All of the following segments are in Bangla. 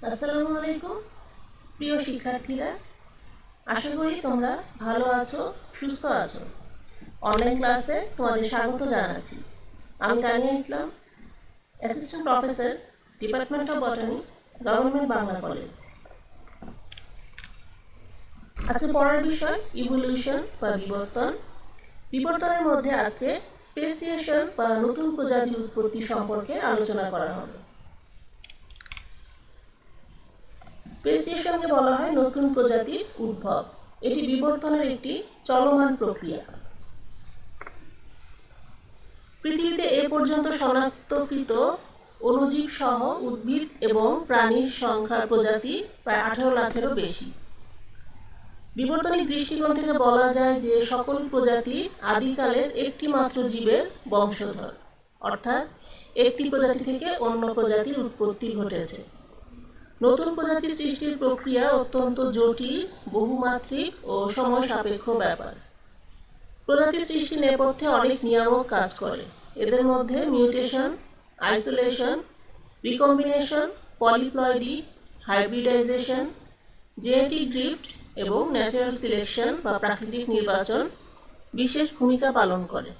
আসসালামু আলাইকুম প্রিয় শিক্ষার্থীরা, আশা করি তোমরা ভালো আছো, সুস্থ আছো। অনলাইন ক্লাসে তোমাদের স্বাগত জানাচ্ছি। আমি Tania Islam, assistant professor, department of botany, government Bangla college. আজকে পড়ার বিষয় ইভলিউশন বা বিবর্তন। বিবর্তনের মধ্যে আজকে স্পেসিয়েশন বা নতুন প্রজাতির উৎপত্তি সম্পর্কে আলোচনা করা হবে। স্পেসিয়েশনকে বলা হয় নতুন প্রজাতির উদ্ভব। এটি বিবর্তনের একটি চলমান প্রক্রিয়া। পৃথিবীতে এ পর্যন্ত শনাক্তকৃত অণুজীব সহ উদ্ভিদ এবং প্রাণীর সংখ্যার প্রজাতি প্রায় 18 লাখেরও বেশি। বিবর্তনিক দৃষ্টিকোণ থেকে বলা যায় যে সকল প্রজাতি আদিকালের একটি মাত্র জীবের বংশধর, অর্থাৎ একটি প্রজাতি থেকে অন্য প্রজাতির উৎপত্তি ঘটেছে। নতুন প্রজাতি সৃষ্টির প্রক্রিয়া অত্যন্ত জটিল, বহুমাত্রিক ও সময় সাপেক্ষ ব্যাপার। প্রজাতি সৃষ্টির নেপথ্যে অনেক নিয়ামক কাজ করে। এদের মধ্যে mutation, isolation, recombination, polyploidy, hybridization, genetic drift এবং ন্যাচারাল সিলেকশন বা প্রাকৃতিক নির্বাচন বিশেষ ভূমিকা পালন করে।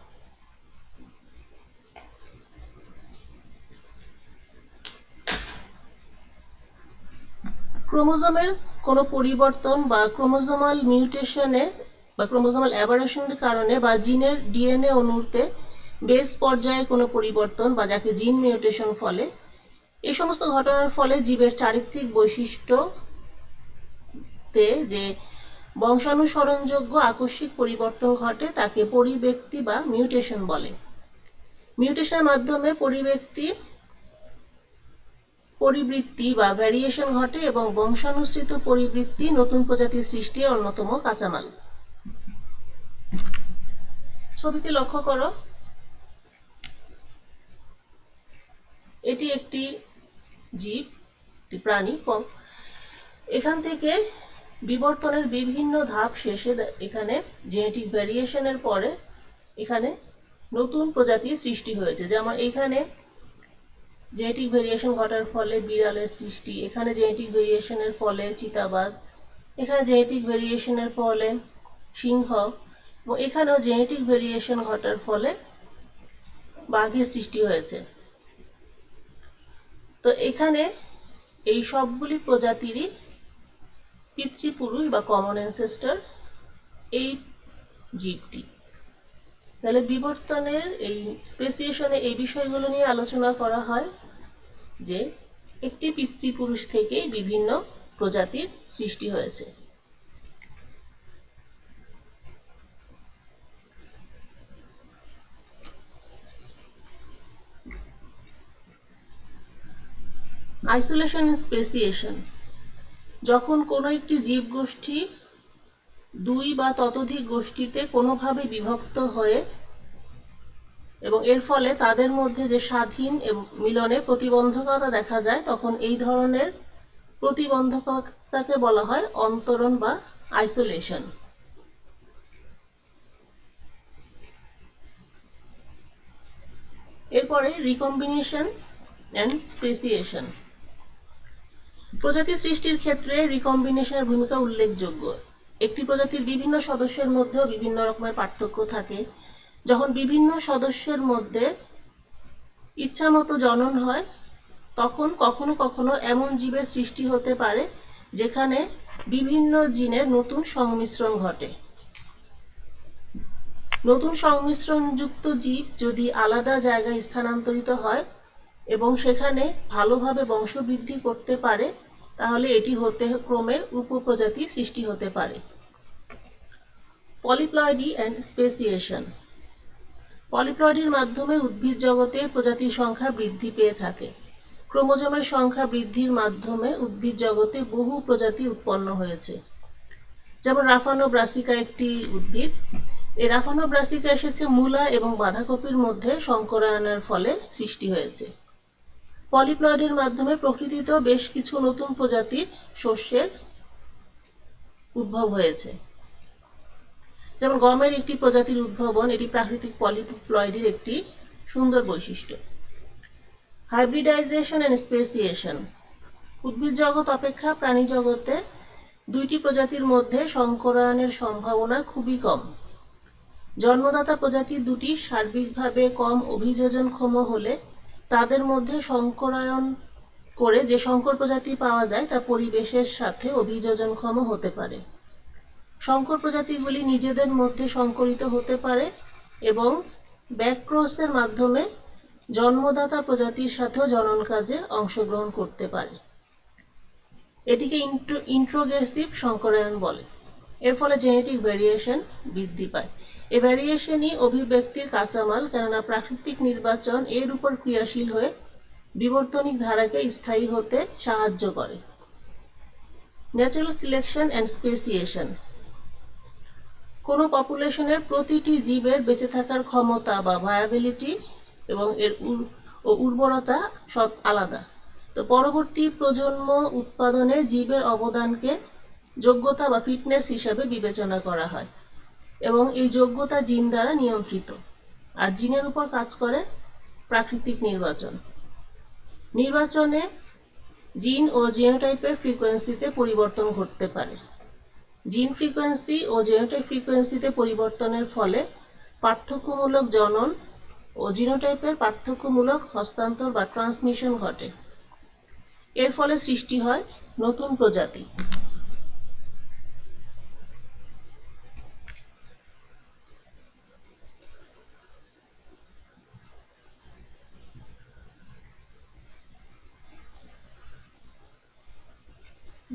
ক্রোমোজোমের কোনো পরিবর্তন বা ক্রোমোজোমাল মিউটেশনের বা ক্রোমোজোমাল অ্যাবারেশনের কারণে বা জিনের ডিএনএ অণুতে বেস পর্যায়ে কোনো পরিবর্তন বা যাকে জিন মিউটেশন ফলে, এই সমস্ত ঘটনার ফলে জীবের চারিত্রিক বৈশিষ্ট্যতে যে বংশানুসরণযোগ্য আকস্মিক পরিবর্তন ঘটে তাকে পরিব্যক্তি বা মিউটেশন বলে। মিউটেশনের মাধ্যমে পরিবৃত্তি বা ভ্যারিয়েশন ঘটে এবং বংশানুসৃত পরিবৃত্তি নতুন প্রজাতির সৃষ্টির অন্যতম কাঁচামাল। ছবিতে লক্ষ্য করো, এটি একটি জীব, একটি প্রাণী। এখান থেকে বিবর্তনের বিভিন্ন ধাপ শেষে এখানে জেনেটিক ভ্যারিয়েশনের পরে এখানে নতুন প্রজাতির সৃষ্টি হয়েছে। যেমন এখানে জেনেটিক ভেরিয়েশন ঘটার ফলে বিড়ালের সৃষ্টি, এখানে জেনেটিক ভেরিয়েশনের ফলে চিতাবাঘ, এখানে জেনেটিক ভেরিয়েশনের ফলে সিংহ, এবং এখানেও জেনেটিক ভেরিয়েশন ঘটার ফলে বাঘের সৃষ্টি হয়েছে। তো এখানে এই সবগুলি প্রজাতিরই পিতৃপুরুষ বা কমন অ্যানসেস্টর এই জীবটি। তাহলে বিবর্তনের এই স্পেসিয়েশনে এই বিষয়গুলো নিয়ে আলোচনা করা হয় যে একটি পিতৃপুরুষ থেকেই বিভিন্ন প্রজাতির সৃষ্টি হয়েছে। আইসোলেশন এন্ড স্পেসিয়েশন, যখন কোনো একটি জীবগোষ্ঠী দুই বা ততোধিক গোষ্ঠীতে কোনোভাবে বিভক্ত হয়ে এবং এর ফলে তাদের মধ্যে যে স্বাধীন এবং মিলনে প্রতিবন্ধকতা দেখা যায়, তখন এই ধরনের প্রতিবন্ধকতাকে বলা হয় অন্তরণ বা আইসোলেশন। এরপরে রিকম্বিনেশন অ্যান্ড স্পেসিয়েশন। প্রজাতি সৃষ্টির ক্ষেত্রে রিকম্বিনেশনের ভূমিকা উল্লেখযোগ্য। একটি প্রজাতির বিভিন্ন সদস্যের মধ্যেও বিভিন্ন রকমের পার্থক্য থাকে। যখন বিভিন্ন সদস্যের মধ্যে ইচ্ছামতো জনন হয়, তখন কখনো কখনো এমন জীবের সৃষ্টি হতে পারে যেখানে বিভিন্ন জিনের নতুন সংমিশ্রণ ঘটে। নতুন সংমিশ্রণযুক্ত জীব যদি আলাদা জায়গায় স্থানান্তরিত হয় এবং সেখানে ভালোভাবে বংশবৃদ্ধি করতে পারে, তাহলে এটি হতে ক্রমে উপপ্রজাতি সৃষ্টি হতে পারে। Polyploidy and speciation. পলিপ্লয়েডির মাধ্যমে উদ্ভিদ জগতে প্রজাতির সংখ্যা বৃদ্ধি পেয়ে থাকে। ক্রোমোজোমের সংখ্যা বৃদ্ধির মাধ্যমে উদ্ভিদ জগতে বহু প্রজাতি উৎপন্ন হয়েছে। যেমন রাফানো ব্রাসিকা একটি উদ্ভিদ। এই রাফানো ব্রাসিকা এসেছে মূলা এবং বাঁধাকপির মধ্যে সংকরায়নের ফলে সৃষ্টি হয়েছে। পলিপ্লয়েডের মাধ্যমে প্রকৃতিতেও বেশ কিছু নতুন প্রজাতির শস্যের উদ্ভব হয়েছে। যেমন গমের একটি প্রজাতির উদ্ভাবন, এটি প্রাকৃতিক পলিপ্লয়েডের একটি সুন্দর বৈশিষ্ট্য। Hybridization and speciation. উদ্ভিদ জগৎ অপেক্ষা প্রাণী জগতে দুইটি প্রজাতির মধ্যে সংকরায়নের সম্ভাবনা খুবই কম। জন্মদাতা প্রজাতি দুটি সার্বিকভাবে কম অভিযোজনক্ষম হলে তাদের মধ্যে সংকরায়ন করে যে সংকর প্রজাতি পাওয়া যায় তা পরিবেশের সাথে অভিযোজনক্ষম হতে পারে। সংকর প্রজাতিগুলি নিজেদের মধ্যে সংকরিত হতে পারে এবং ব্যাকক্রসের মাধ্যমে জন্মদাতা প্রজাতির সাথেও জনন কাজে অংশগ্রহণ করতে পারে। এটিকে ইন্ট্রোগ্রেসিভ সংকরায়ন বলে। এর ফলে জেনেটিক ভ্যারিয়েশন বৃদ্ধি পায়। এই ভ্যারিয়েশনই অভিব্যক্তির কাঁচামাল, কেননা প্রাকৃতিক নির্বাচন এর উপর ক্রিয়াশীল হয়ে বিবর্তনিক ধারাকে স্থায়ী হতে সাহায্য করে। Natural selection and speciation. কোনো পপুলেশনের প্রতিটি জীবের বেঁচে থাকার ক্ষমতা বা ভায়াবিলিটি এবং এর উর্বরতা সব আলাদা। তো পরবর্তী প্রজন্ম উৎপাদনে জীবের অবদানকে যোগ্যতা বা ফিটনেস হিসাবে বিবেচনা করা হয় এবং এই যোগ্যতা জিন দ্বারা নিয়ন্ত্রিত। আর জিনের উপর কাজ করে প্রাকৃতিক নির্বাচন। নির্বাচনে জিন ও জিনোটাইপের ফ্রিকোয়েন্সিতে পরিবর্তন ঘটতে পারে। জিন ফ্রিকোয়েন্সি ও জিনোটাইপ ফ্রিকোয়েন্সিতে পরিবর্তনের ফলে পার্থক্যমূলক জনন ও জিনোটাইপের পার্থক্যমূলক হস্তান্তর বা ট্রান্সমিশন ঘটে। এর ফলে সৃষ্টি হয় নতুন প্রজাতি।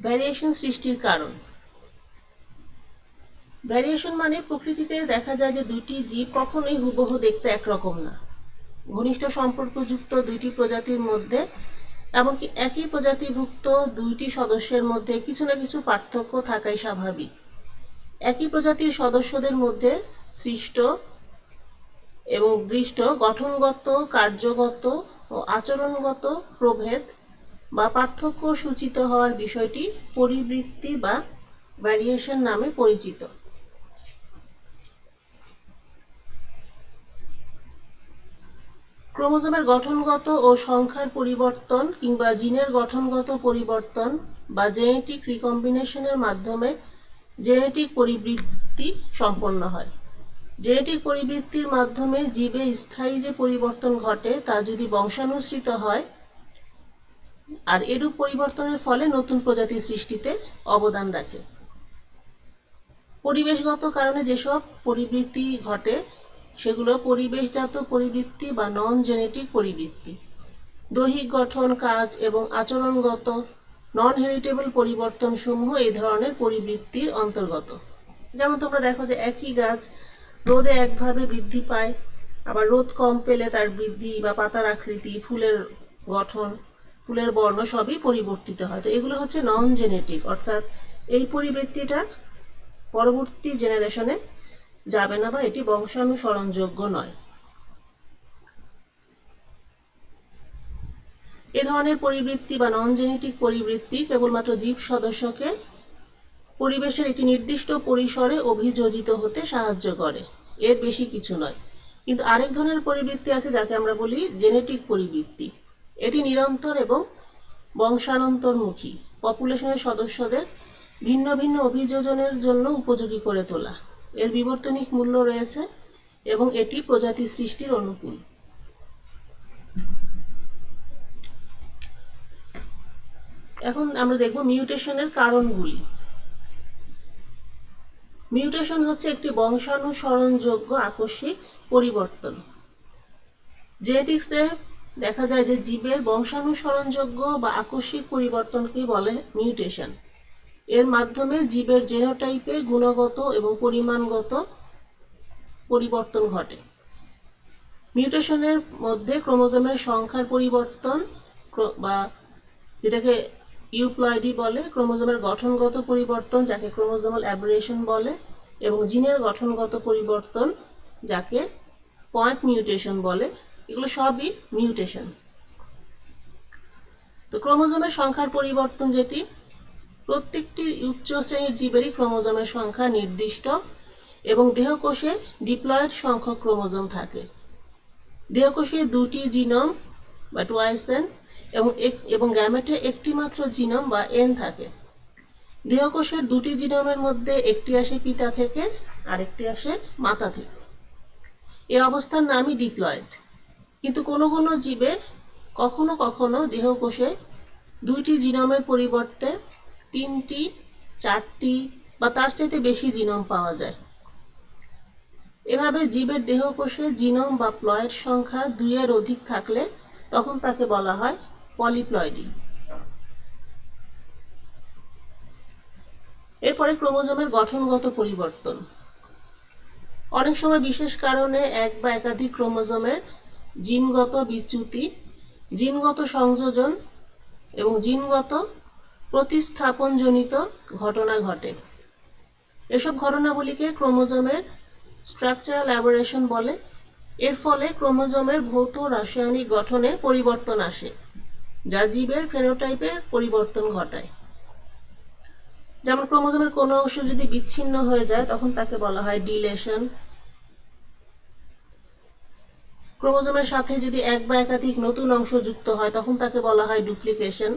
ভ্যারিয়েশন সৃষ্টির কারণ। ভ্যারিয়েশন মানে প্রকৃতিতে দেখা যায় যে দুইটি জীব কখনোই হুবহু দেখতে একরকম না। ঘনিষ্ঠ সম্পর্কযুক্ত দুইটি প্রজাতির মধ্যে, এমনকি একই প্রজাতিভুক্ত দুইটি সদস্যের মধ্যে কিছু না কিছু পার্থক্য থাকাই স্বাভাবিক। একই প্রজাতির সদস্যদের মধ্যে সৃষ্ট এবং দৃষ্ট গঠনগত, কার্যগত ও আচরণগত প্রভেদ বা পার্থক্য সূচিত হওয়ার বিষয়টি পরিবৃত্তি বা ভ্যারিয়েশন নামে পরিচিত। ক্রোমোজোমের গঠনগত ও সংখ্যার পরিবর্তন কিংবা জিনের গঠনগত পরিবর্তন বা জেনেটিক রিকম্বিনেশনের মাধ্যমে জেনেটিক পরিবৃত্তি সম্পন্ন হয়। জেনেটিক পরিবৃত্তির মাধ্যমে জীবে স্থায়ী যে পরিবর্তন ঘটে তা যদি বংশানুসৃত হয় আর এরূপ পরিবর্তনের ফলে নতুন প্রজাতি সৃষ্টিতে অবদান রাখে। পরিবেশগত কারণে যেসব পরিবৃত্তি ঘটে সেগুলো পরিবেশজাত পরিবৃত্তি বা নন জেনেটিক পরিবৃত্তি। দৈহিক গঠন, কাজ এবং আচরণগত নন হেরিটেবল পরিবর্তন সমূহ এই ধরনের পরিবৃত্তির অন্তর্গত। যেমন তোমরা দেখো যে একই গাছ রোদে একভাবে বৃদ্ধি পায়, আবার রোদ কম পেলে তার বৃদ্ধি বা পাতার আকৃতি, ফুলের গঠন, ফুলের বর্ণ সবই পরিবর্তিত হয়। তো এগুলো হচ্ছে নন জেনেটিক, অর্থাৎ এই পরিবৃত্তিটা পরবর্তী জেনারেশনে যাবে না বা এটি বংশানুসরণযোগ্য নয়। এ ধরনের পরিবৃত্তি বা নন জেনেটিক পরিবৃত্তি কেবলমাত্র জীব সদস্যকে পরিবেশের একটি নির্দিষ্ট পরিসরে অভিযোজিত হতে সাহায্য করে, এর বেশি কিছু নয়। কিন্তু আরেক ধরনের পরিবৃত্তি আছে যাকে আমরা বলি জেনেটিক পরিবৃত্তি। এটি নিরন্তর এবং বংশান্তরমুখী, পপুলেশনের সদস্যদের ভিন্ন ভিন্ন অভিযোজনের জন্য উপযোগী করে তোলা। এর বিবর্তনিক মূল্য রয়েছে এবং এটি প্রজাতি সৃষ্টির অনুকূল। এখন আমরা দেখব মিউটেশনের কারণগুলি। মিউটেশন হচ্ছে একটি বংশানুসরণযোগ্য আকস্মিক পরিবর্তন। জেনেটিক্সে দেখা যায় যে জীবের বংশানুসরণযোগ্য বা আকস্মিক পরিবর্তনকে বলে মিউটেশন। এর মাধ্যমে জীবের জিনোটাইপের গুণগত এবং পরিমাণগত পরিবর্তন ঘটে। মিউটেশনের মধ্যে ক্রোমোজোমের সংখ্যার পরিবর্তন বা যেটাকে ইউপ্লয়েডি বলে, ক্রোমোজোমের গঠনগত পরিবর্তন যাকে ক্রোমোজোমাল অ্যাবারেশন বলে, এবং জিনের গঠনগত পরিবর্তন যাকে পয়েন্ট মিউটেশন বলে, এগুলো সবই মিউটেশন। তো ক্রোমোজোমের সংখ্যার পরিবর্তন যেটি, প্রত্যেকটি উচ্চ শ্রেণীর জীবেরই ক্রোমোজোমের সংখ্যা নির্দিষ্ট এবং দেহকোষে ডিপ্লয়েড সংখ্যক ক্রোমোজোম থাকে। দেহকোষে দুটি জিনোম বা টুয়াইসেন এবং গ্যামেটে একটি মাত্র জিনোম বা এন থাকে। দেহকোষের দুটি জিনোমের মধ্যে একটি আসে পিতা থেকে, আরেকটি আসে মাতা থেকে। এই অবস্থার নামই ডিপ্লয়েড। কিন্তু কোনো কোনো জীবে কখনো কখনো দেহকোষে দুইটি জিনোমের পরিবর্তে 3টি, 4টি বা তার চাইতে বেশি জিনোম পাওয়া যায়। এভাবে জীবের দেহকোষে জিনোম বা প্লয়েড সংখ্যা 2-এর অধিক থাকলে তখন তাকে বলা হয় পলিপ্লয়েডি। এরপরে ক্রোমোজোমের গঠনগত পরিবর্তন। অনেক সময় বিশেষ কারণে এক বা একাধিক ক্রোমোজোমের জিনগত বিচ্যুতি, জিনগত সংযোজন এবং জিনগত প্রতিস্থাপনজনিত ঘটনা ঘটে। এসব ঘটনাবলীকে ক্রোমোজোমের স্ট্রাকচারাল অ্যাবারেশন বলে। এর ফলে ক্রোমোজোমের ভৌত রাসায়নিক গঠনে পরিবর্তন আসে, যা জীবের ফেনোটাইপের পরিবর্তন ঘটায়। যেমন ক্রোমোজোমের কোনো অংশ যদি বিচ্ছিন্ন হয়ে যায় তখন তাকে বলা হয় ডিলেশন। ক্রোমোজোমের সাথে যদি এক বা একাধিক নতুন অংশ যুক্ত হয় তখন তাকে বলা হয় ডুপ্লিকেশন।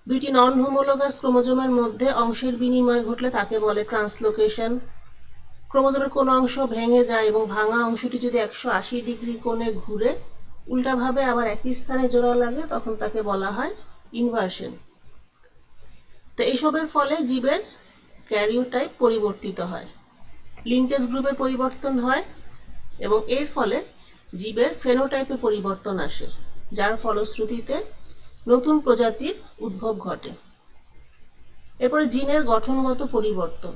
দুইটি নন হোমোলোগাস ক্রোমোজোমের মধ্যে অংশের বিনিময় ঘটলে তাকে বলে ট্রান্সলোকেশন। ক্রোমোজোমের কোনো অংশ ভেঙে যায় এবং ভাঙা অংশটি যদি 180 ডিগ্রি কোণে ঘুরে উল্টাভাবে আবার একই স্থানে জোড়া লাগে তখন তাকে বলা হয় ইনভার্সন। তো এইসবের ফলে জীবের ক্যারিওটাইপ পরিবর্তিত হয়, লিঙ্কেজ গ্রুপের পরিবর্তন হয় এবং এর ফলে জীবের ফেনোটাইপে পরিবর্তন আসে, যার ফলশ্রুতিতে নতুন প্রজাতির উদ্ভব ঘটে। এরপরে জিনের গঠনগত পরিবর্তন।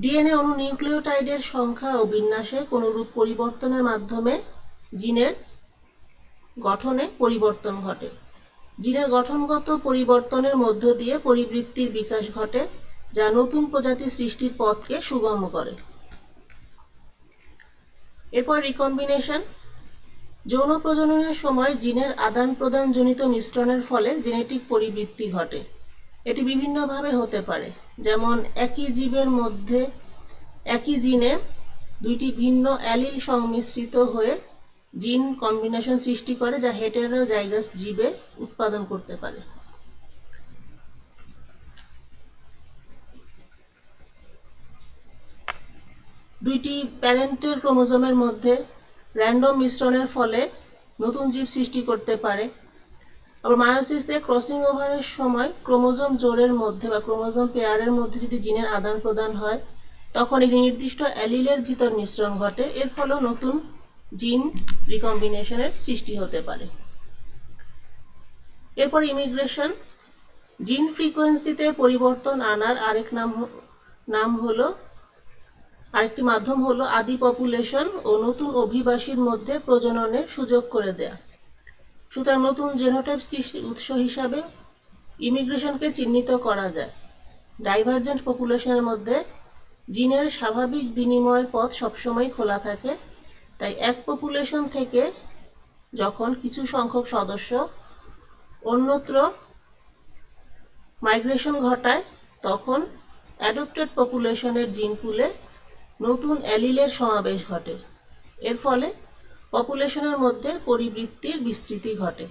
ডিএনএ অণুনিউক্লিওটাইডের সংখ্যা ও বিন্যাসে কোনরূপ পরিবর্তনের মাধ্যমে জিনের গঠনে পরিবর্তন ঘটে। জিনের গঠনগত পরিবর্তনের মধ্য দিয়ে পরিবৃত্তির বিকাশ ঘটে, যা নতুন প্রজাতি সৃষ্টির পথকে সুগম করে। এরপর রিকম্বিনেশন। যৌন প্রজননের সময় জিনের আদান প্রদানজনিত মিশ্রণের ফলে জেনেটিক পরিবৃত্তি ঘটে। এটি বিভিন্নভাবে হতে পারে, যেমন একই জীবের মধ্যে একই জিনে দুইটি ভিন্ন অ্যালিল সংমিশ্রিত হয়ে জিন কম্বিনেশন সৃষ্টি করে, যা হেটেরোজাইগাস জীবে উৎপাদন করতে পারে। দুইটি প্যারেন্টের ক্রোমোজোমের মধ্যে র্যান্ডম মিশ্রণের ফলে নতুন জীব সৃষ্টি করতে পারে। আবার মায়োসিসে ক্রসিং ওভারের সময় ক্রোমোজোম জোড়ের মধ্যে বা ক্রোমোজোম পেয়ারের মধ্যে যদি জিনের আদান প্রদান হয় তখন একটি নির্দিষ্ট অ্যালিলের ভিতর মিশ্রণ ঘটে। এর ফলেও নতুন জিন রিকম্বিনেশনের সৃষ্টি হতে পারে। এরপর ইমিগ্রেশন। জিন ফ্রিকোয়েন্সিতে পরিবর্তন আনার আরেকটি মাধ্যম হলো আদি পপুলেশন ও নতুন অভিবাসীর মধ্যে প্রজননের সুযোগ করে দেয়া। সুতরাং নতুন জেনোটাইপ সৃষ্টির উৎস হিসাবে ইমিগ্রেশনকে চিহ্নিত করা যায়। ডাইভার্জেন্ট পপুলেশনের মধ্যে জিনের স্বাভাবিক বিনিময়ের পথ সবসময় খোলা থাকে, তাই এক পপুলেশন থেকে যখন কিছু সংখ্যক সদস্য অন্যত্র মাইগ্রেশন ঘটায় তখন অ্যাডপ্টেড পপুলেশনের জিন পুলে নতুন অ্যালিলের সমাবেশ ঘটে। এর ফলে পপুলেশনের মধ্যে পরিবৃত্তির বিস্তৃতি ঘটে।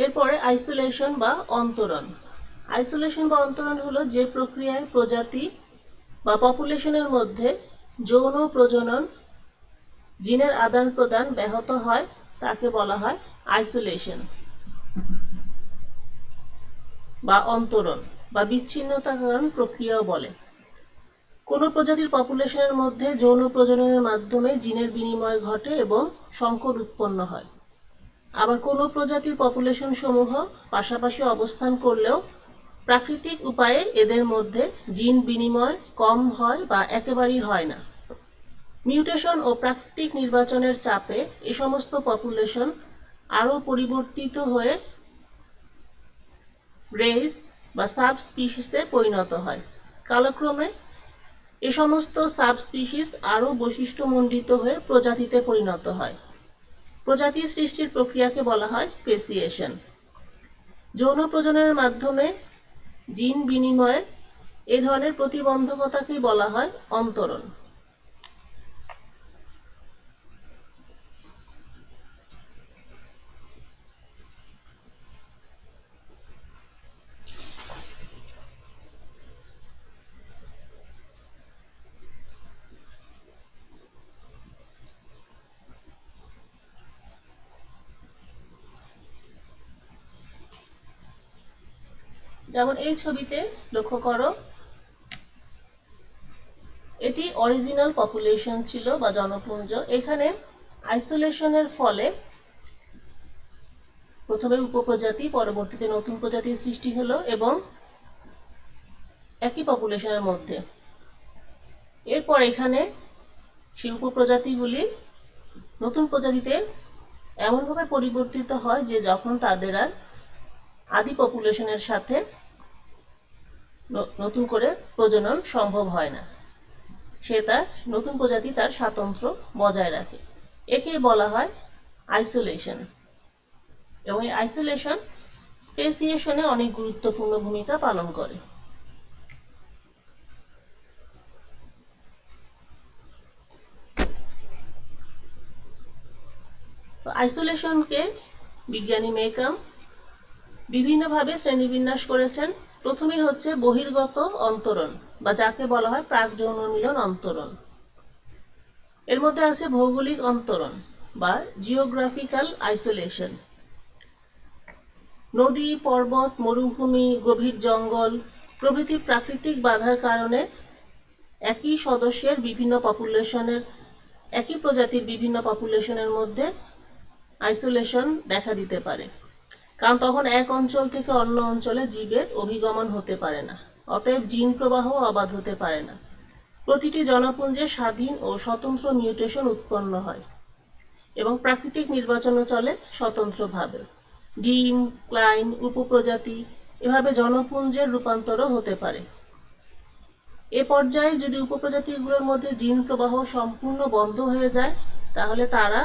এরপরে আইসোলেশন বা অন্তরণ। আইসোলেশন বা অন্তরণ হলো যে প্রক্রিয়ায় প্রজাতি বা পপুলেশনের মধ্যে যৌন প্রজনন জিনের আদান প্রদান ব্যাহত হয় তাকে বলা হয় আইসোলেশন বা অন্তরণ বা বিচ্ছিন্নতাকরণ প্রক্রিয়াও বলে। কোনো প্রজাতির পপুলেশনের মধ্যে যৌন প্রজননের মাধ্যমে জিনের বিনিময় ঘটে এবং সংকর উৎপন্ন হয়। আবার কোনো প্রজাতির পপুলেশন সমূহ পাশাপাশি অবস্থান করলেও প্রাকৃতিক উপায়ে এদের মধ্যে জিন বিনিময় কম হয় বা একেবারেই হয় না। মিউটেশন ও প্রাকৃতিক নির্বাচনের চাপে এই সমস্ত পপুলেশন আরও পরিবর্তিত হয়ে রেস বা সাব স্পিসিসে পরিণত হয়। কালক্রমে এ সমস্ত সাবস্পিসিস আরও বৈশিষ্ট্যমণ্ডিত হয়ে প্রজাতিতে পরিণত হয়। প্রজাতি সৃষ্টির প্রক্রিয়াকে বলা হয় স্পেসিয়েশন। যৌন প্রজননের মাধ্যমে জিন বিনিময়ের এই ধরনের প্রতিবন্ধকতাকেই বলা হয় অন্তরণ। যেমন এই ছবিতে লক্ষ্য করো, এটি অরিজিনাল পপুলেশন ছিল বা জনপুঞ্জ। এখানে আইসোলেশনের ফলে প্রথমে উপপ্রজাতি, পরবর্তীতে নতুন প্রজাতির সৃষ্টি হলো এবং একই পপুলেশনের মধ্যে। এরপর এখানে সেই উপপ্রজাতিগুলি নতুন প্রজাতিতে এমনভাবে পরিবর্তিত হয় যে যখন তাদের আর আদি পপুলেশনের সাথে নতুন করে প্রজনন সম্ভব হয় না, সে তার নতুন প্রজাতি তার স্বাতন্ত্র্য বজায় রাখে। একেই বলা হয় আইসোলেশন। এবং এই আইসোলেশন স্পেসিয়েশনে অনেক গুরুত্বপূর্ণ ভূমিকা পালন করে। আইসোলেশনকে বিজ্ঞানী মেকাম বিভিন্নভাবে শ্রেণীবিন্যাস করেছেন। প্রথমেই হচ্ছে বহির্গত অন্তরণ বা যাকে বলা হয় প্রাক যৌন মিলন অন্তরণ। এর মধ্যে আছে ভৌগোলিক অন্তরণ বা জিওগ্রাফিক্যাল আইসোলেশন। নদী, পর্বত, মরুভূমি, গভীর জঙ্গল প্রভৃতি প্রাকৃতিক বাধার কারণে একই সদস্যের বিভিন্ন পপুলেশনের, একই প্রজাতির বিভিন্ন পপুলেশনের মধ্যে আইসোলেশন দেখা দিতে পারে, কারণ তখন এক অঞ্চল থেকে অন্য অঞ্চলে জীবের অভিগমন হতে পারে না, অতএব জিন প্রবাহ অবাধ হতে পারে না। প্রতিটি জনপুঞ্জে স্বাধীন ও স্বতন্ত্র মিউটেশন উৎপন্ন হয় এবং প্রাকৃতিক নির্বাচনও চলে স্বতন্ত্রভাবে। ডিম, ক্লাইন, উপপ্রজাতি এভাবে জনপুঞ্জের রূপান্তরও হতে পারে। এ পর্যায়ে যদি উপপ্রজাতিগুলোর মধ্যে জিন প্রবাহ সম্পূর্ণ বন্ধ হয়ে যায় তাহলে তারা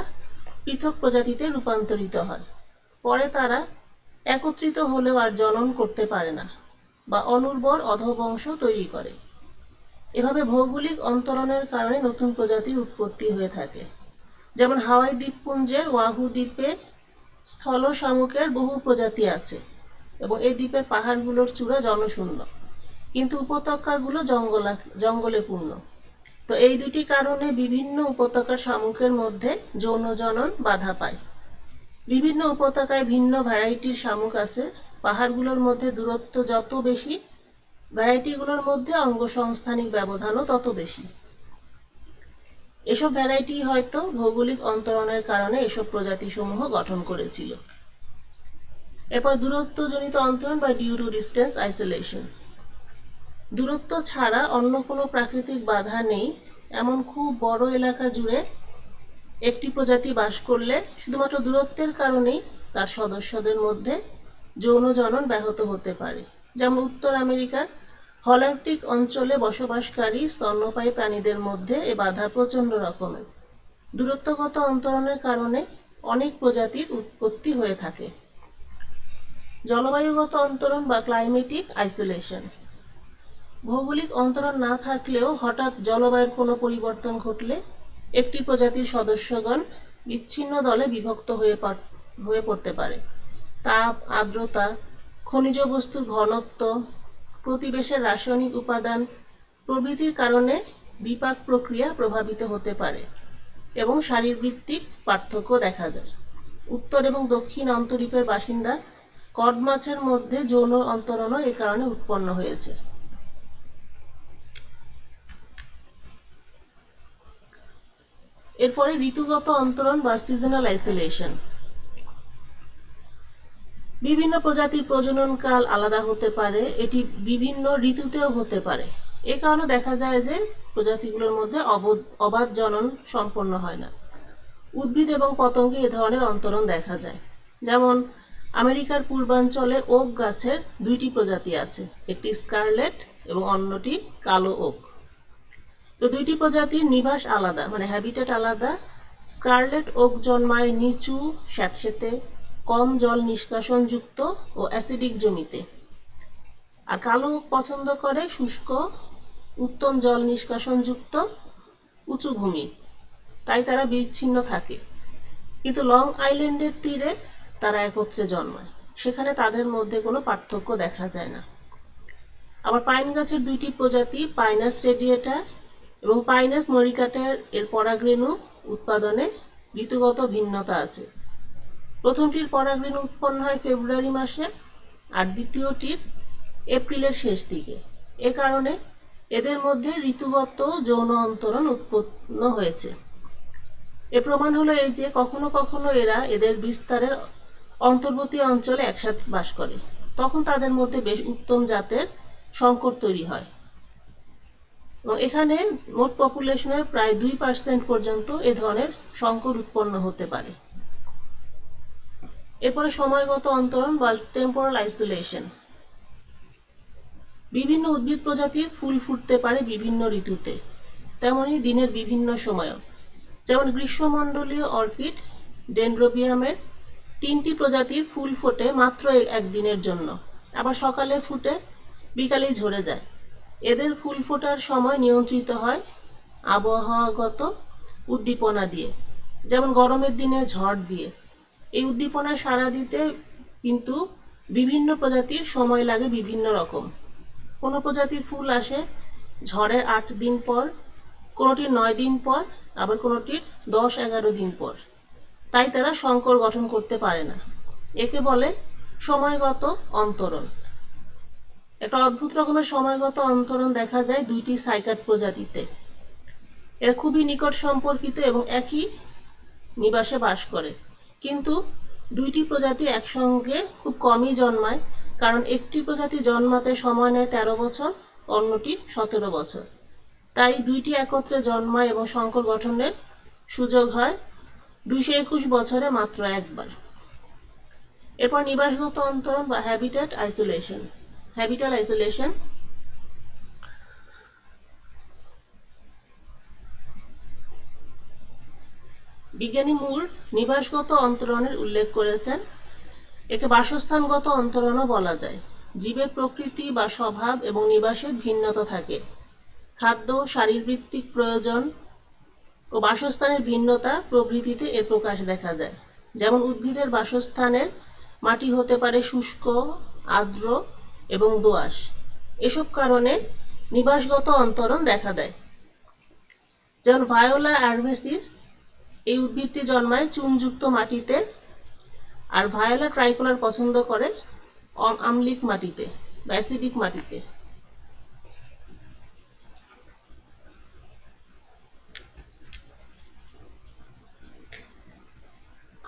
পৃথক প্রজাতিতে রূপান্তরিত হয়। পরে তারা একত্রিত হলেও আর জনন করতে পারে না বা অনুর্বর অধবংশ তৈরি করে। এভাবে ভৌগোলিক অন্তরণের কারণে নতুন প্রজাতির উৎপত্তি হয়ে থাকে। যেমন হাওয়াই দ্বীপপুঞ্জের ওয়াহু দ্বীপে স্থল শামুকের বহু প্রজাতি আছে এবং এই দ্বীপের পাহাড়গুলোর চূড়া জনশূন্য, কিন্তু উপত্যকাগুলো জঙ্গলে পূর্ণ। তো এই দুটি কারণে বিভিন্ন উপত্যকার শামুকের মধ্যে যৌন জনন বাধা পায়। বিভিন্ন উপত্যকায় ভিন্ন ভ্যারাইটির শামুক আছে। পাহাড়গুলোর মধ্যে দূরত্ব যত বেশি, ভ্যারাইটিগুলোর মধ্যে অঙ্গসংস্থানিক ব্যবধানও তত বেশি। এসব ভ্যারাইটি হয়তো ভৌগোলিক অন্তরণের কারণে এসব প্রজাতিসমূহ গঠন করেছিল। এরপর দূরত্বজনিত অন্তরণ বা ডিউ টু ডিস্টেন্স আইসোলেশন। দূরত্ব ছাড়া অন্য কোনো প্রাকৃতিক বাধা নেই এমন খুব বড় এলাকা জুড়ে একটি প্রজাতি বাস করলে শুধুমাত্র দূরত্বের কারণেই তার সদস্যদের মধ্যে যৌন জনন ব্যাহত হতে পারে। যেমন উত্তর আমেরিকার হল্যান্টিক অঞ্চলে বসবাসকারী স্তন্যপায়ী প্রাণীদের মধ্যে এ বাধা প্রচণ্ড রকমের। দূরত্বগত অন্তরণের কারণে অনেক প্রজাতির উৎপত্তি হয়ে থাকে। জলবায়ুগত অন্তরণ বা ক্লাইমেটিক আইসোলেশন। ভৌগোলিক অন্তরণ না থাকলেও হঠাৎ জলবায়ুর কোনো পরিবর্তন ঘটলে একটি প্রজাতির সদস্যগণ বিচ্ছিন্ন দলে বিভক্ত হয়ে পড়তে পারে। তাপ, আর্দ্রতা, খনিজ বস্তুর ঘনত্ব, প্রতিবেশের রাসায়নিক উপাদান প্রভৃতির কারণে বিপাক প্রক্রিয়া প্রভাবিত হতে পারে এবং শারীরবৃত্তিক পার্থক্য দেখা যায়। উত্তর এবং দক্ষিণ অন্তরীপের বাসিন্দা কড মাছের মধ্যে যৌন অন্তরণও এ কারণে উৎপন্ন হয়েছে। এরপরে ঋতুগত অন্তরণ বা সিজনাল আইসোলেশন। বিভিন্ন প্রজাতির প্রজনন কাল আলাদা হতে পারে, এটি বিভিন্ন ঋতুতেও হতে পারে। এ কারণে দেখা যায় যে প্রজাতিগুলোর মধ্যে অবাধ জনন সম্পন্ন হয় না। উদ্ভিদ এবং পতঙ্গে এ ধরনের অন্তরণ দেখা যায়। যেমন আমেরিকার পূর্বাঞ্চলে ওক গাছের দুইটি প্রজাতি আছে, একটি স্কারলেট এবং অন্যটি কালো ওক। তো দুইটি প্রজাতির নিবাস আলাদা, মানে হ্যাবিটেট আলাদা। স্কারলেট ওক জন্মায় নিচু, স্যাঁতসেঁতে, কম জল নিষ্কাশনযুক্ত ও অ্যাসিডিক জমিতে। আর কালো ওক পছন্দ করে শুষ্ক, উত্তম জল নিষ্কাশনযুক্ত উঁচু ভূমি, তাই তারা বিচ্ছিন্ন থাকে। কিন্তু লং আইল্যান্ডের তীরে তারা একত্রে জন্মায়, সেখানে তাদের মধ্যে কোনো পার্থক্য দেখা যায় না। আবার পাইন গাছের দুইটি প্রজাতি, পাইনাস রেডিয়েটা এবং পাইনাস মরিকাটার এর পরাগরেণু উৎপাদনে ঋতুগত ভিন্নতা আছে। প্রথমটির পরাগরেণু উৎপন্ন হয় ফেব্রুয়ারি মাসে আর দ্বিতীয়টির এপ্রিলের শেষ দিকে। এ কারণে এদের মধ্যে ঋতুগত যৌন অন্তরণ উৎপন্ন হয়েছে। এর প্রমাণ হলো এই যে কখনো কখনো এরা এদের বিস্তারের অন্তর্বর্তী অঞ্চলে একসাথে বাস করে, তখন তাদের মধ্যে বেশ উত্তম জাতের সংকর তৈরি হয়। এবং এখানে মোট পপুলেশনের প্রায় 2% পর্যন্ত এ ধরনের সংকর উৎপন্ন হতে পারে। এরপরে সময়গত অন্তরণ বা টেম্পোরাল আইসোলেশন। বিভিন্ন উদ্ভিদ প্রজাতির ফুল ফুটতে পারে বিভিন্ন ঋতুতে, তেমনি দিনের বিভিন্ন সময়ও। যেমন গ্রীষ্মমণ্ডলীয় অর্কিড ডেনড্রোবিয়ামের 3টি প্রজাতির ফুল ফোটে মাত্র একদিনের জন্য, আবার সকালে ফুটে বিকালেই ঝরে যায়। এদের ফুল ফোটার সময় নিয়ন্ত্রিত হয় আবহাওয়াগত উদ্দীপনা দিয়ে, যেমন গরমের দিনে ঝড় দিয়ে। এই উদ্দীপনায় সাড়া দিতে কিন্তু বিভিন্ন প্রজাতির সময় লাগে বিভিন্ন রকম। কোনো প্রজাতির ফুল আসে ঝড়ের 8 দিন পর, কোনোটির 9 দিন পর, আবার কোনোটির 10-11 দিন পর। তাই তারা সংকর গঠন করতে পারে না। একে বলে সময়গত অন্তরণ। একটা অদ্ভুত রকমের সময়গত অন্তরণ দেখা যায় দুইটি সাইকাড প্রজাতিতে। এরা খুবই নিকট সম্পর্কিত এবং একই নিবাসে বাস করে, কিন্তু দুইটি প্রজাতি একসঙ্গে খুব কমই জন্মায়, কারণ একটি প্রজাতি জন্মাতে সময় নেয় 13 বছর, অন্যটি 17 বছর। তাই দুইটি একত্রে জন্মায় এবং সংকর গঠনের সুযোগ হয় 221 বছরে মাত্র একবার। এরপর নিবাসগত অন্তরণ বা হ্যাবিটেট আইসোলেশন। হ্যাবিটাল আইসোলেশন বিজ্ঞানী মুর নিবাসগত অন্তরণের উল্লেখ করেছেন। একে বাসস্থানগত অন্তরণও বলা যায়। জীবের প্রকৃতি বা স্বভাব এবং নিবাসের ভিন্নতা থাকে। খাদ্য, শারীরবৃত্তিক প্রয়োজন ও বাসস্থানের ভিন্নতা প্রভৃতিতে এর প্রকাশ দেখা যায়। যেমন উদ্ভিদের বাসস্থানের মাটি হতে পারে শুষ্ক, আর্দ্র এবং দোআঁশ। এসব কারণে নিবাসগত অন্তরণ দেখা দেয়। যেমন ভায়োলা আরভেসিস, এই উদ্ভিদটি জন্মায় চুনযুক্ত মাটিতে, আর ভায়োলা ট্রাইকোলার পছন্দ করে আম্লিক মাটিতে বা অ্যাসিডিক মাটিতে।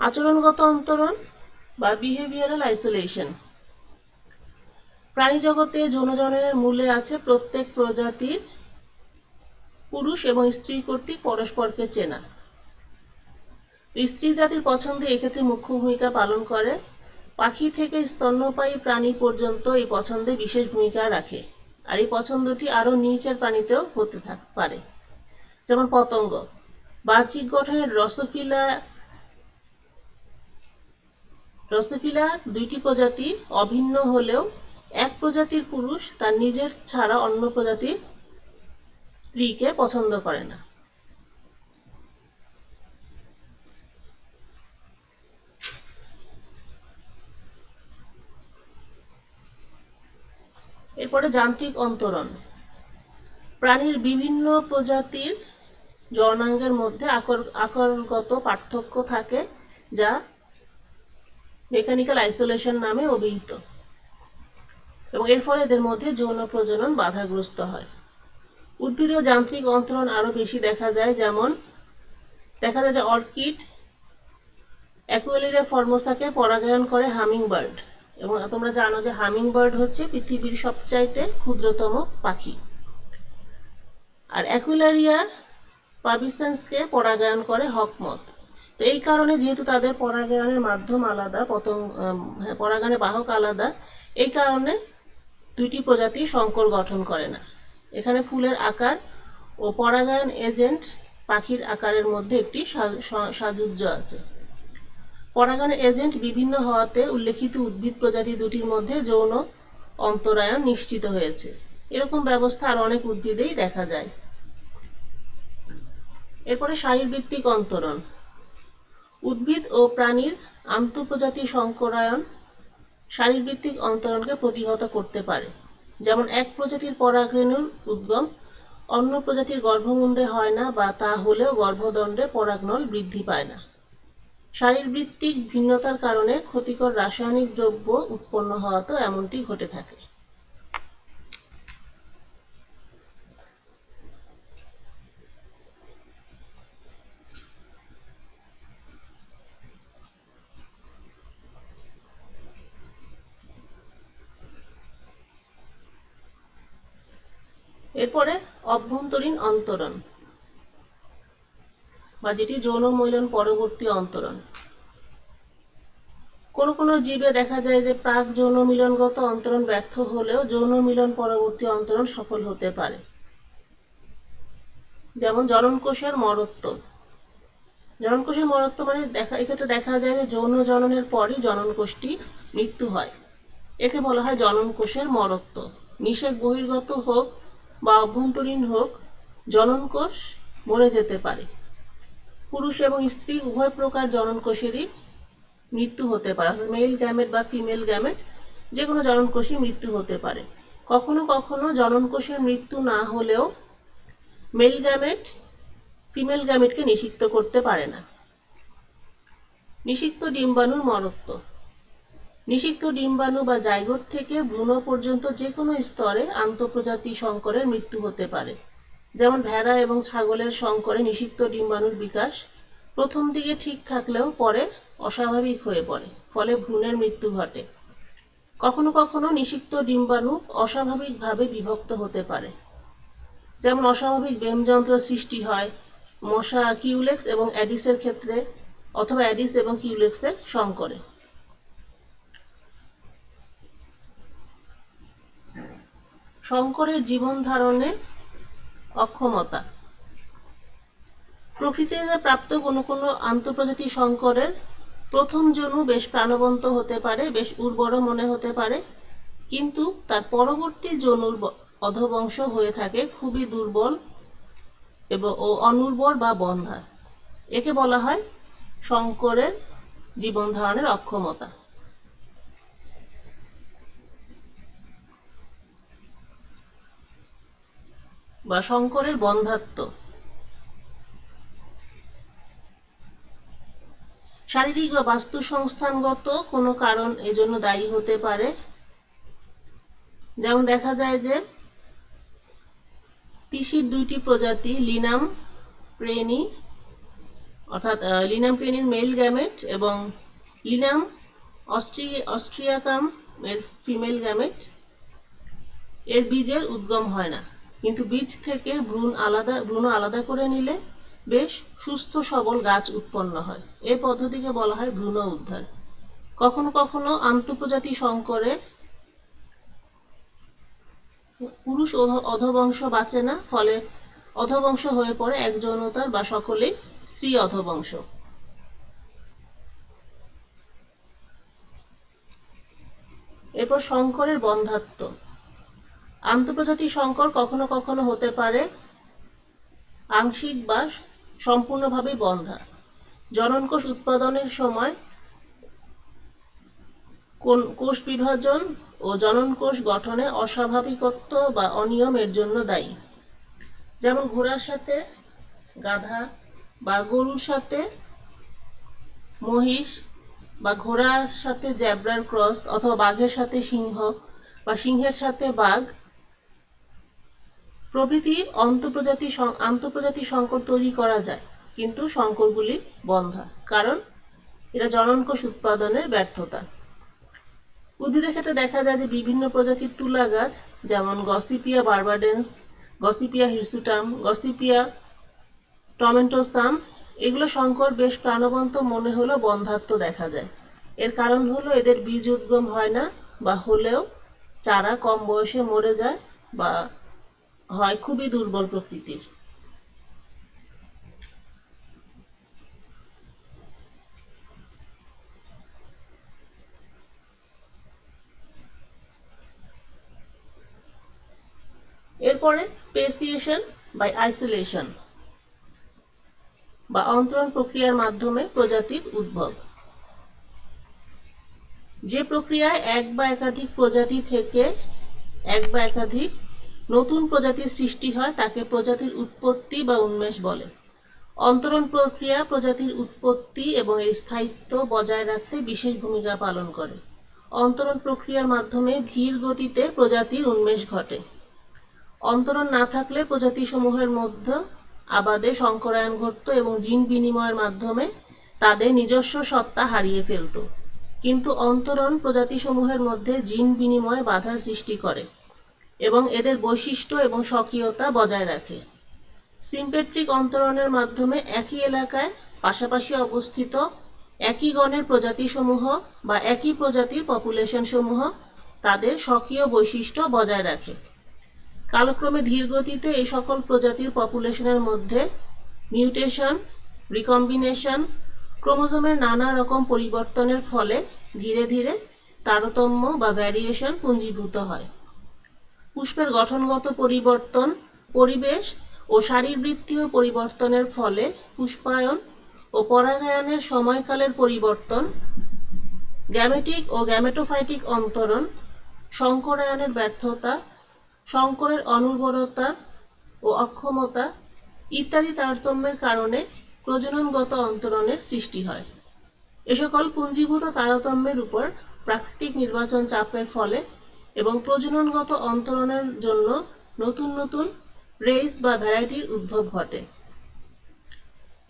আচরণগত অন্তরণ বা বিহেভিয়ারাল আইসোলেশন। প্রাণী জগতে যৌনজননের মূলে আছে প্রত্যেক প্রজাতির পুরুষ এবং স্ত্রী কর্তৃক পরস্পরকে চেনা। স্ত্রী জাতির পছন্দে এক্ষেত্রে মুখ্য ভূমিকা পালন করে। পাখি থেকে স্তন্যপায়ী প্রাণী পর্যন্ত এই পছন্দে বিশেষ ভূমিকা রাখে, আর এই পছন্দটি আরও নিচের প্রাণীতেও হতে পারে। যেমন পতঙ্গ। বাহ্যিক গঠনের ড্রসোফিলা দুইটি প্রজাতি অভিন্ন হলেও এক প্রজাতির পুরুষ তার নিজের ছাড়া অন্য প্রজাতির স্ত্রীকে পছন্দ করে না। এরপরে যান্ত্রিক অন্তরণ। প্রাণীর বিভিন্ন প্রজাতির যৌনাঙ্গের মধ্যে আকারগত পার্থক্য থাকে, যা মেকানিক্যাল আইসোলেশন নামে অভিহিত, এবং এর ফলে এদের মধ্যে যৌন প্রজনন বাধাগ্রস্ত হয়। উদ্ভিদীয় যান্ত্রিক অন্তরণ আরও বেশি দেখা যায়। যেমন দেখা যায় যে অর্কিড অ্যাকুয়ালিরিয়া ফর্মোসাকে পরাগায়ন করে হামিং বার্ড, এবং তোমরা জানো যে হামিং বার্ড হচ্ছে পৃথিবীর সবচাইতে ক্ষুদ্রতম পাখি। আর অ্যাকুয়ালিরিয়া পাবিসেন্সকে পরাগায়ন করে হকমত। তো এই কারণে যেহেতু তাদের পরাগায়নের মাধ্যম আলাদা, পরাগায়নের বাহক আলাদা, এই কারণে দুইটি প্রজাতি সংকর গঠন করে না। এখানে ফুলের আকার ও পরাগায়ন এজেন্ট পাখির আকারের মধ্যে একটি সাযুজ্য আছে। পরাগায়ন এজেন্ট বিভিন্ন হওয়াতে উল্লেখিত উদ্ভিদ প্রজাতি দুটির মধ্যে যৌন অন্তরায়ন নিশ্চিত হয়েছে। এরকম ব্যবস্থা আর অনেক উদ্ভিদেই দেখা যায়। এরপরে শারীরবৃত্তিক অন্তরণ। উদ্ভিদ ও প্রাণীর আন্তঃপ্রজাতি সংকরায়ন শারীরবৃত্তিক অন্তরণকে প্রতিহত করতে পারে। যেমন এক প্রজাতির পরাগরেণুর উদ্গম অন্য প্রজাতির গর্ভমুণ্ডে হয় না, বা তা হলেও গর্ভদণ্ডে পরাগনল বৃদ্ধি পায় না। শারীরবৃত্তিক ভিন্নতার কারণে ক্ষতিকর রাসায়নিক দ্রব্য উৎপন্ন হওয়াতেও এমনটি ঘটে থাকে। এরপরে অভ্যন্তরীণ অন্তরণ, বা যেটি যৌন মিলন পরবর্তী অন্তরণ। কোনো কোনো জীবে দেখা যায় যে প্রাক যৌন মিলনগত অন্তরণ ব্যর্থ হলেও যৌন মিলন পরবর্তী অন্তরণ সফল হতে পারে। যেমন জননকোষের মরত্ব। জননকোষের মরত্ব মানে এক্ষেত্রে দেখা যায় যে যৌন জননের পরই জননকোষটি মৃত্যু হয়। একে বলা হয় জননকোষের মরত্ব। নিষেক বহির্গত হোক বা অভ্যন্তরীণ হোক, জননকোষ মরে যেতে পারে। পুরুষ এবং স্ত্রী উভয় প্রকার জননকোষেরই মৃত্যু হতে পারে। মেল গ্যামেট বা ফিমেল গ্যামেট যে কোনো জননকোষই মৃত্যু হতে পারে। কখনো কখনো জননকোষের মৃত্যু না হলেও মেল গ্যামেট ফিমেল গ্যামেটকে নিষিক্ত করতে পারে না। নিষিক্ত ডিম্বাণুর মরত্ব। নিষিক্ত ডিম্বাণু বা জাইগোট থেকে ভ্রূণ পর্যন্ত যে কোনো স্তরে আন্তঃপ্রজাতি সংকরের মৃত্যু হতে পারে। যেমন ভেড়া এবং ছাগলের সংকরে নিষিক্ত ডিম্বাণুর বিকাশ প্রথম দিকে ঠিক থাকলেও পরে অস্বাভাবিক হয়ে পড়ে, ফলে ভ্রূণের মৃত্যু ঘটে। কখনো কখনো নিষিক্ত ডিম্বাণু অস্বাভাবিকভাবে বিভক্ত হতে পারে। যেমন অস্বাভাবিক বেমযন্ত্র সৃষ্টি হয় মশা কিউলেক্স এবং অ্যাডিসের ক্ষেত্রে, অথবা অ্যাডিস এবং কিউলেক্সের সংকরে। সংকরের জীবন ধারণে অক্ষমতা। প্রকৃতিতে প্রাপ্ত কোনো কোনো আন্তঃপ্রজাতি সংকরের প্রথম জনু বেশ প্রাণবন্ত হতে পারে, বেশ উর্বর মনে হতে পারে, কিন্তু তার পরবর্তী জনুর অধবংশ হয়ে থাকে খুবই দুর্বল এবং অনুর্বর বা বন্ধা। একে বলা হয় সংকরের জীবন ধারণের অক্ষমতা বা সংকরের বন্ধাত্ব। শারীরিক বা বাস্তু সংস্থানগত কোনো কারণ এজন্য দায়ী হতে পারে। যেমন দেখা যায় যে তিসির দুইটি প্রজাতি লিনাম প্রেনি, অর্থাৎ লিনাম প্রেনির মেল গ্যামেট এবং লিনাম অস্ট্রিয়াকাম এর ফিমেল গ্যামেট এর বীজের উদ্গম হয় না, কিন্তু বীজ থেকে ভ্রূণ আলাদা করে নিলে বেশ সুস্থ সবল গাছ উৎপন্ন হয়। এই পদ্ধতিকে বলা হয় ভ্রূণ উদ্ধার। কখনো কখনো আন্তঃপ্রজাতি সংকরে পুরুষ অধবংশ বাঁচে না, ফলে অধবংশ হয়ে পড়ে এক যৌনতার বা সকলেই স্ত্রী অধবংশ। এরপর সংকরের বন্ধাত্ব। আন্তঃপ্রজাতি সংকর কখনো কখনো হতে পারে আংশিক বা সম্পূর্ণভাবে বন্ধা। জননকোষ উৎপাদনের সময় কোষ বিভাজন ও জননকোষ গঠনে অস্বাভাবিকত্ব বা অনিয়মের জন্য দায়ী। যেমন ঘোড়ার সাথে গাধা, বা গরুর সাথে মহিষ, বা ঘোড়ার সাথে জেব্রার ক্রস, অথবা বাঘের সাথে সিংহ বা সিংহের সাথে বাঘ প্রভৃতি আন্তঃপ্রজাতি সংকর তৈরি করা যায়, কিন্তু সংকরগুলি বন্ধা, কারণ এটা জননকোষ উৎপাদনের ব্যর্থতা। উদ্ভিদের ক্ষেত্রে দেখা যায় যে বিভিন্ন প্রজাতির তুলা গাছ, যেমন গসিপিয়া বারবাডেন্স, গসিপিয়া হিরসুটাম, গসিপিয়া টমেন্টোসাম, এগুলো সংকর বেশ প্রাণবন্ত মনে হলেও বন্ধাত্ব দেখা যায়। এর কারণ হলো এদের বীজ উদ্গম হয় না, বা হলেও চারা কম বয়সে মরে যায়, বা হয় খুবই দুর্বল প্রকৃতির। এরপরে স্পেসিয়েশন বাই আইসোলেশন বা অন্তরণ প্রক্রিয়ার মাধ্যমে প্রজাতির উদ্ভব। যে প্রক্রিয়ায় এক বা একাধিক প্রজাতি থেকে এক বা একাধিক নতুন প্রজাতির সৃষ্টি হয় তাকে প্রজাতির উৎপত্তি বা উন্মেষ বলে। অন্তরণ প্রক্রিয়া প্রজাতির উৎপত্তি এবং এর স্থায়িত্ব বজায় রাখতে বিশেষ ভূমিকা পালন করে। অন্তরণ প্রক্রিয়ার মাধ্যমে ধীর গতিতে প্রজাতির উন্মেষ ঘটে। অন্তরণ না থাকলে প্রজাতিসমূহের মধ্যে আবাদে সংকরায়ন ঘটত এবং জিন বিনিময়ের মাধ্যমে তাদের নিজস্ব সত্তা হারিয়ে ফেলত। কিন্তু অন্তরণ প্রজাতিসমূহের মধ্যে জিন বিনিময় বাধার সৃষ্টি করে এবং এদের বৈশিষ্ট্য এবং স্বকীয়তা বজায় রাখে। সিম্পেট্রিক অন্তরণের মাধ্যমে একই এলাকায় পাশাপাশি অবস্থিত একই গণের প্রজাতিসমূহ বা একই প্রজাতির পপুলেশনসমূহ তাদের স্বকীয় বৈশিষ্ট্য বজায় রাখে। কালক্রমে ধীর গতিতে এই সকল প্রজাতির পপুলেশনের মধ্যে মিউটেশন, রিকম্বিনেশন, ক্রোমোজোমের নানা রকম পরিবর্তনের ফলে ধীরে ধীরে তারতম্য বা ভ্যারিয়েশন পুঞ্জীভূত হয়। পুষ্পের গঠনগত পরিবর্তন, পরিবেশ ও শারীরবৃত্তীয় পরিবর্তনের ফলে পুষ্পায়ন ও পরাগায়নের সময়কালের পরিবর্তন, গ্যামেটিক ও গ্যামেটোফাইটিক অন্তরণ, সংকরায়নের ব্যর্থতা, সংকরের অনুর্বরতা ও অক্ষমতা ইত্যাদি তারতম্যের কারণে প্রজননগত অন্তরণের সৃষ্টি হয়। এ সকল পুঞ্জীভূত তারতম্যের উপর প্রাকৃতিক নির্বাচন চাপের ফলে এবং প্রজননগত অন্তরণের জন্য নতুন নতুন রেস বা ভ্যারাইটির উদ্ভব ঘটে।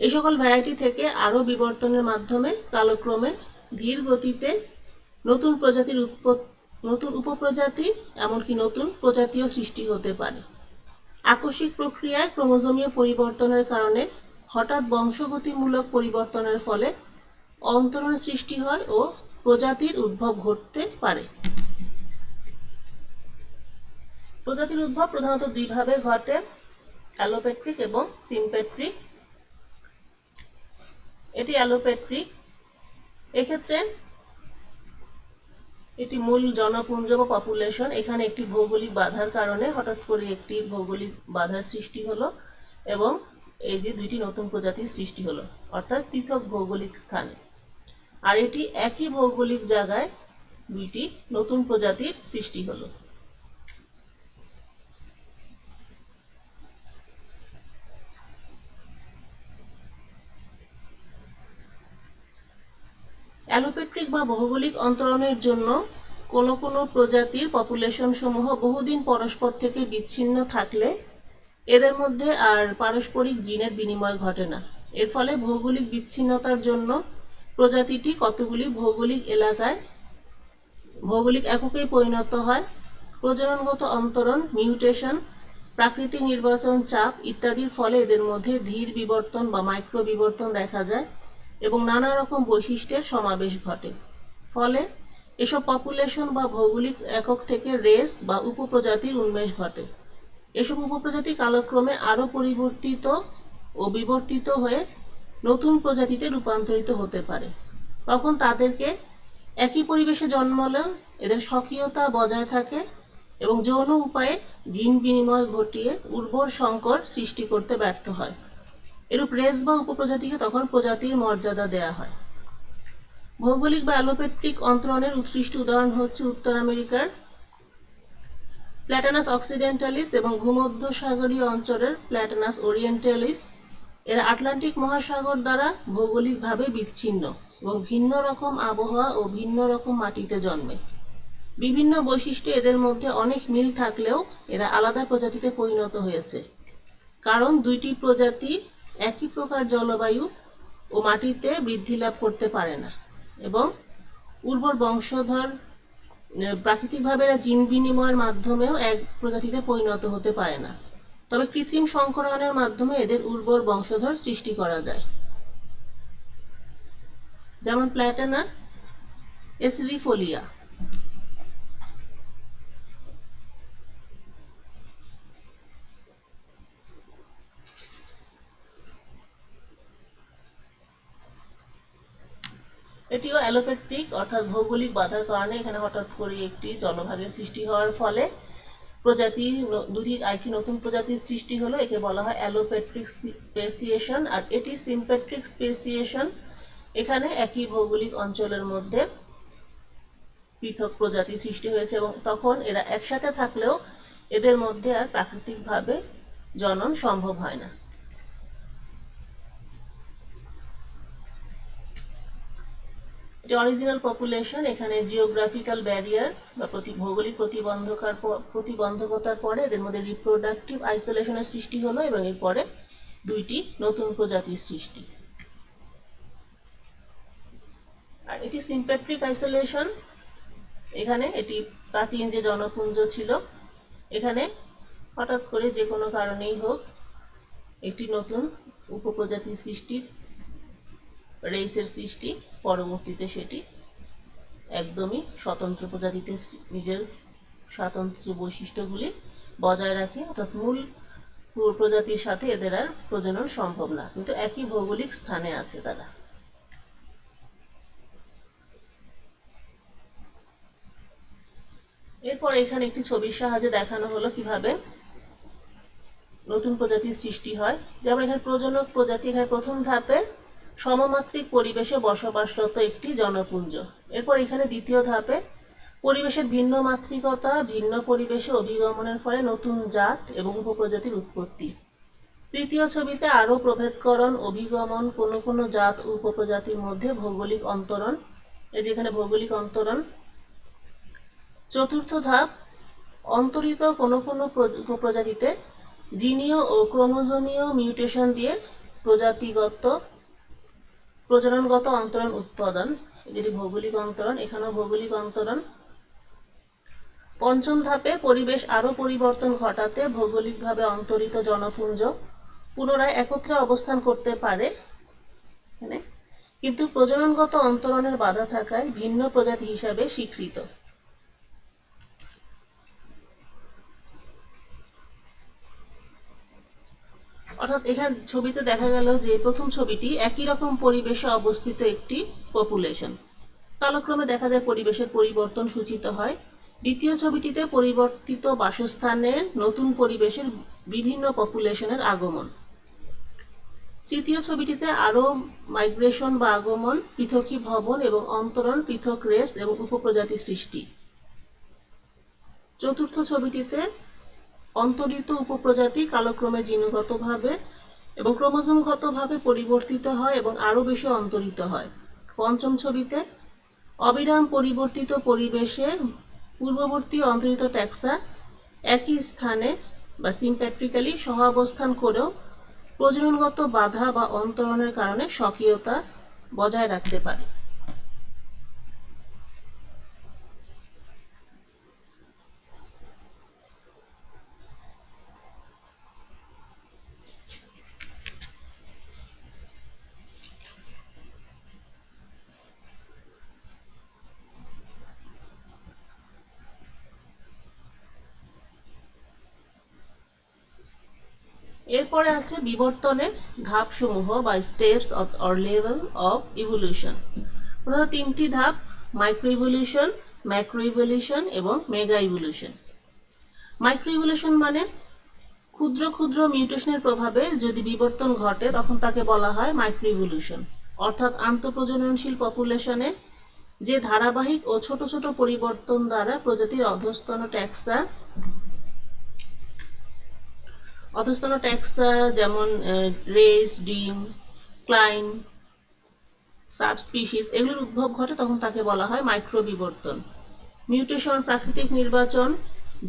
এই সকল ভ্যারাইটি থেকে আরও বিবর্তনের মাধ্যমে কালক্রমে ধীর গতিতে নতুন প্রজাতির নতুন উপপ্রজাতি এমনকি নতুন প্রজাতিও সৃষ্টি হতে পারে। আকস্মিক প্রক্রিয়ায় ক্রোমোজোমীয় পরিবর্তনের কারণে হঠাৎ বংশগতিমূলক পরিবর্তনের ফলে অন্তরণ সৃষ্টি হয় ও প্রজাতির উদ্ভব ঘটতে পারে। প্রজাতির উদ্ভব প্রধানত দুইভাবে ঘটে, অ্যালোপেট্রিক এবং সিম্পেট্রিক। এটি অ্যালোপেট্রিক। এক্ষেত্রে এটি মূল জনপুঞ্জ বা পপুলেশন, এখানে একটি ভৌগোলিক বাধার কারণে হঠাৎ করে একটি ভৌগোলিক বাধার সৃষ্টি হলো এবং এই যে দুইটি নতুন প্রজাতির সৃষ্টি হলো, অর্থাৎ পৃথক ভৌগোলিক স্থানে। আর এটি একই ভৌগোলিক জায়গায় দুইটি নতুন প্রজাতির সৃষ্টি হলো। অ্যালোপেট্রিক বা ভৌগোলিক অন্তরণের জন্য কোনো কোনো প্রজাতির পপুলেশন সমূহ বহুদিন পরস্পর থেকে বিচ্ছিন্ন থাকলে এদের মধ্যে আর পারস্পরিক জিনের বিনিময় ঘটে না। এর ফলে ভৌগোলিক বিচ্ছিন্নতার জন্য প্রজাতিটি কতগুলি ভৌগোলিক এলাকায় ভৌগোলিক এককে পরিণত হয়। প্রজননগত অন্তরণ, মিউটেশন, প্রাকৃতিক নির্বাচন চাপ ইত্যাদির ফলে এদের মধ্যে ধীর বিবর্তন বা মাইক্রো বিবর্তন দেখা যায় এবং নানা রকম বৈশিষ্ট্যের সমাবেশ ঘটে। ফলে এসব পপুলেশন বা ভৌগোলিক একক থেকে রেস বা উপপ্রজাতির উন্মেষ ঘটে। এসব উপপ্রজাতি কালক্রমে আরও পরিবর্তিত ও বিবর্তিত হয়ে নতুন প্রজাতিতে রূপান্তরিত হতে পারে। তখন তাদেরকে একই পরিবেশে জন্মালেও এদের স্বকীয়তা বজায় থাকে এবং যৌন উপায়ে জিন বিনিময় ঘটিয়ে উর্বর সংকর সৃষ্টি করতে ব্যর্থ হয়। এরূপ রেস বা উপপ্রজাতিকে তখন প্রজাতির মর্যাদা দেয়া হয়। ভৌগোলিক বা অ্যালোপেট্রিক অন্তরণের উৎকৃষ্ট উদাহরণ হচ্ছে উত্তর আমেরিকার প্ল্যাটানাস অক্সিডেন্টালিস এবং ভূমধ্যসাগরীয় অঞ্চলের প্ল্যাটানাস ওরিয়েন্টালিস। এরা আটলান্টিক মহাসাগর দ্বারা ভৌগোলিকভাবে বিচ্ছিন্ন এবং ভিন্ন রকম আবহাওয়া ও ভিন্ন রকম মাটিতে জন্মে। বিভিন্ন বৈশিষ্ট্যে এদের মধ্যে অনেক মিল থাকলেও এরা আলাদা প্রজাতিতে পরিণত হয়েছে, কারণ দুইটি প্রজাতি একই প্রকার জলবায়ু ও মাটিতে বৃদ্ধি লাভ করতে পারে না এবং উর্বর বংশধর প্রাকৃতিকভাবে এরা জিন বিনিময়ের মাধ্যমেও এক প্রজাতিতে পরিণত হতে পারে না। তবে কৃত্রিম সংকরণের মাধ্যমে এদের উর্বর বংশধর সৃষ্টি করা যায়, যেমন প্ল্যাটানাস এসিলিফোলিয়া। এটিও অ্যালোপেট্রিক, অর্থাৎ ভৌগোলিক বাধার কারণে এখানে হঠাৎ করে একটি জলভাগের সৃষ্টি হওয়ার ফলে প্রজাতি দুটি আরেকটি নতুন প্রজাতির সৃষ্টি হলো, একে বলা হয় অ্যালোপেট্রিক স্পেসিয়েশন, আর এটি সিম্পেট্রিক স্পেসিয়েশন। এখানে একই ভৌগোলিক অঞ্চলের মধ্যে পৃথক প্রজাতি সৃষ্টি হয়েছে এবং তখন এরা একসাথে থাকলেও এদের মধ্যে আর প্রাকৃতিকভাবে জনন সম্ভব হয় না। এটি অরিজিনাল পপুলেশন। এখানে জিওগ্রাফিক্যাল ব্যারিয়ার বা ভৌগোলিক প্রতিবন্ধকতার পরে এদের মধ্যে রিপ্রোডাক্টিভ আইসোলেশনের সৃষ্টি হলো এবং এরপরে দুইটি নতুন প্রজাতির সৃষ্টি। আর এটি সিম্পেট্রিক আইসোলেশন। এখানে এটি প্রাচীন যে জনপুঞ্জ ছিল, এখানে হঠাৎ করে যে কোনো কারণেই হোক একটি নতুন উপপ্রজাতির সৃষ্টি, রেসের সৃষ্টি, পরবর্তীতে সেটি একদমই স্বতন্ত্র প্রজাতিতে নিজের স্বাতন্ত্র্য বৈশিষ্ট্যগুলি বজায় রাখে, অর্থাৎ মূল প্রজাতির সাথে এদের আর প্রজনন সম্ভব না, কিন্তু একই ভৌগোলিক স্থানে আছে তারা। এরপর এখানে একটি ছবির সাহায্যে দেখানো হলো কিভাবে নতুন প্রজাতির সৃষ্টি হয়। যেমন এখানে প্রজনক প্রজাতি, এখানে প্রথম ধাপে সমমাত্রিক পরিবেশে বসবাসরত একটি জনপুঞ্জ। এরপর এখানে দ্বিতীয় ধাপে পরিবেশের ভিন্ন মাত্রিকতা, ভিন্ন পরিবেশে অভিগমনের ফলে নতুন জাত এবং উপপ্রজাতির উৎপত্তি। তৃতীয় ছবিতে আরও প্রভেদকরণ, অভিগমন, কোনো কোনো জাত ও উপপ্রজাতির মধ্যে ভৌগোলিক অন্তরণ, এই যেখানে ভৌগোলিক অন্তরণ। চতুর্থ ধাপ অন্তরিত কোনো কোনো উপপ্রজাতিতে জিনীয় ও ক্রোমোজোমীয় মিউটেশন দিয়ে প্রজননগত অন্তরণ উৎপাদন, যেটি ভৌগোলিক অন্তরণ, এখানেও ভৌগোলিক অন্তরণ। পঞ্চম ধাপে পরিবেশ আরও পরিবর্তন ঘটাতে ভৌগোলিকভাবে অন্তরিত জনপুঞ্জ পুনরায় একত্রে অবস্থান করতে পারে, কিন্তু প্রজননগত অন্তরণের বাধা থাকায় ভিন্ন প্রজাতি হিসাবে স্বীকৃত। অর্থাৎ এখানে ছবিতে দেখা গেল যে প্রথম ছবিটি একই রকম পরিবেশে অবস্থিত একটি পপুলেশন, কালক্রমে দেখা যায় পরিবেশের পরিবর্তন সূচিত হয়। দ্বিতীয় ছবিটিতে পরিবর্তিত বাসস্থানের নতুন পরিবেশের বিভিন্ন পপুলেশনের আগমন। তৃতীয় ছবিটিতে আরও মাইগ্রেশন বা আগমন, পৃথকীভবন এবং অন্তরণ, পৃথক রেস এবং উপপ্রজাতি সৃষ্টি। চতুর্থ ছবিটিতে অন্তরিত উপপ্রজাতি কালক্রমে জিনগতভাবে এবং ক্রোমোজোমগতভাবে পরিবর্তিত হয় এবং আরও বেশি অন্তরিত হয়। পঞ্চম ছবিতে অবিরাম পরিবর্তিত পরিবেশে পূর্ববর্তী অন্তরিত ট্যাক্সা একই স্থানে বা সিম্প্যাট্রিক্যালি সহাবস্থান করেও প্রজননগত বাধা বা অন্তরণের কারণে স্বকীয়তা বজায় রাখতে পারে। এরপরে আছে বিবর্তনের ধাপসমূহ বা steps or level of evolution. প্রধানত তিনটি ধাপ: মাইক্রো ইভলিউশন, ম্যাক্রো ইভলিউশন এবং মেগা ইভলিউশন। মাইক্রো ইভলিউশন মানে ক্ষুদ্র ক্ষুদ্র মিউটেশনের প্রভাবে যদি বিবর্তন ঘটে তখন তাকে বলা হয় মাইক্রো ইভলিউশন। অর্থাৎ আন্তঃপ্রজননশীল পপুলেশনে যে ধারাবাহিক ও ছোট ছোট পরিবর্তন দ্বারা প্রজাতির অধস্তন ট্যাক্সা যেমন রেস, ডিম, ক্লাইন, সাবস্পিসিস এগুলোর উদ্ভব ঘটে, তখন তাকে বলা হয় মাইক্রো বিবর্তন। মিউটেশন, প্রাকৃতিক নির্বাচন,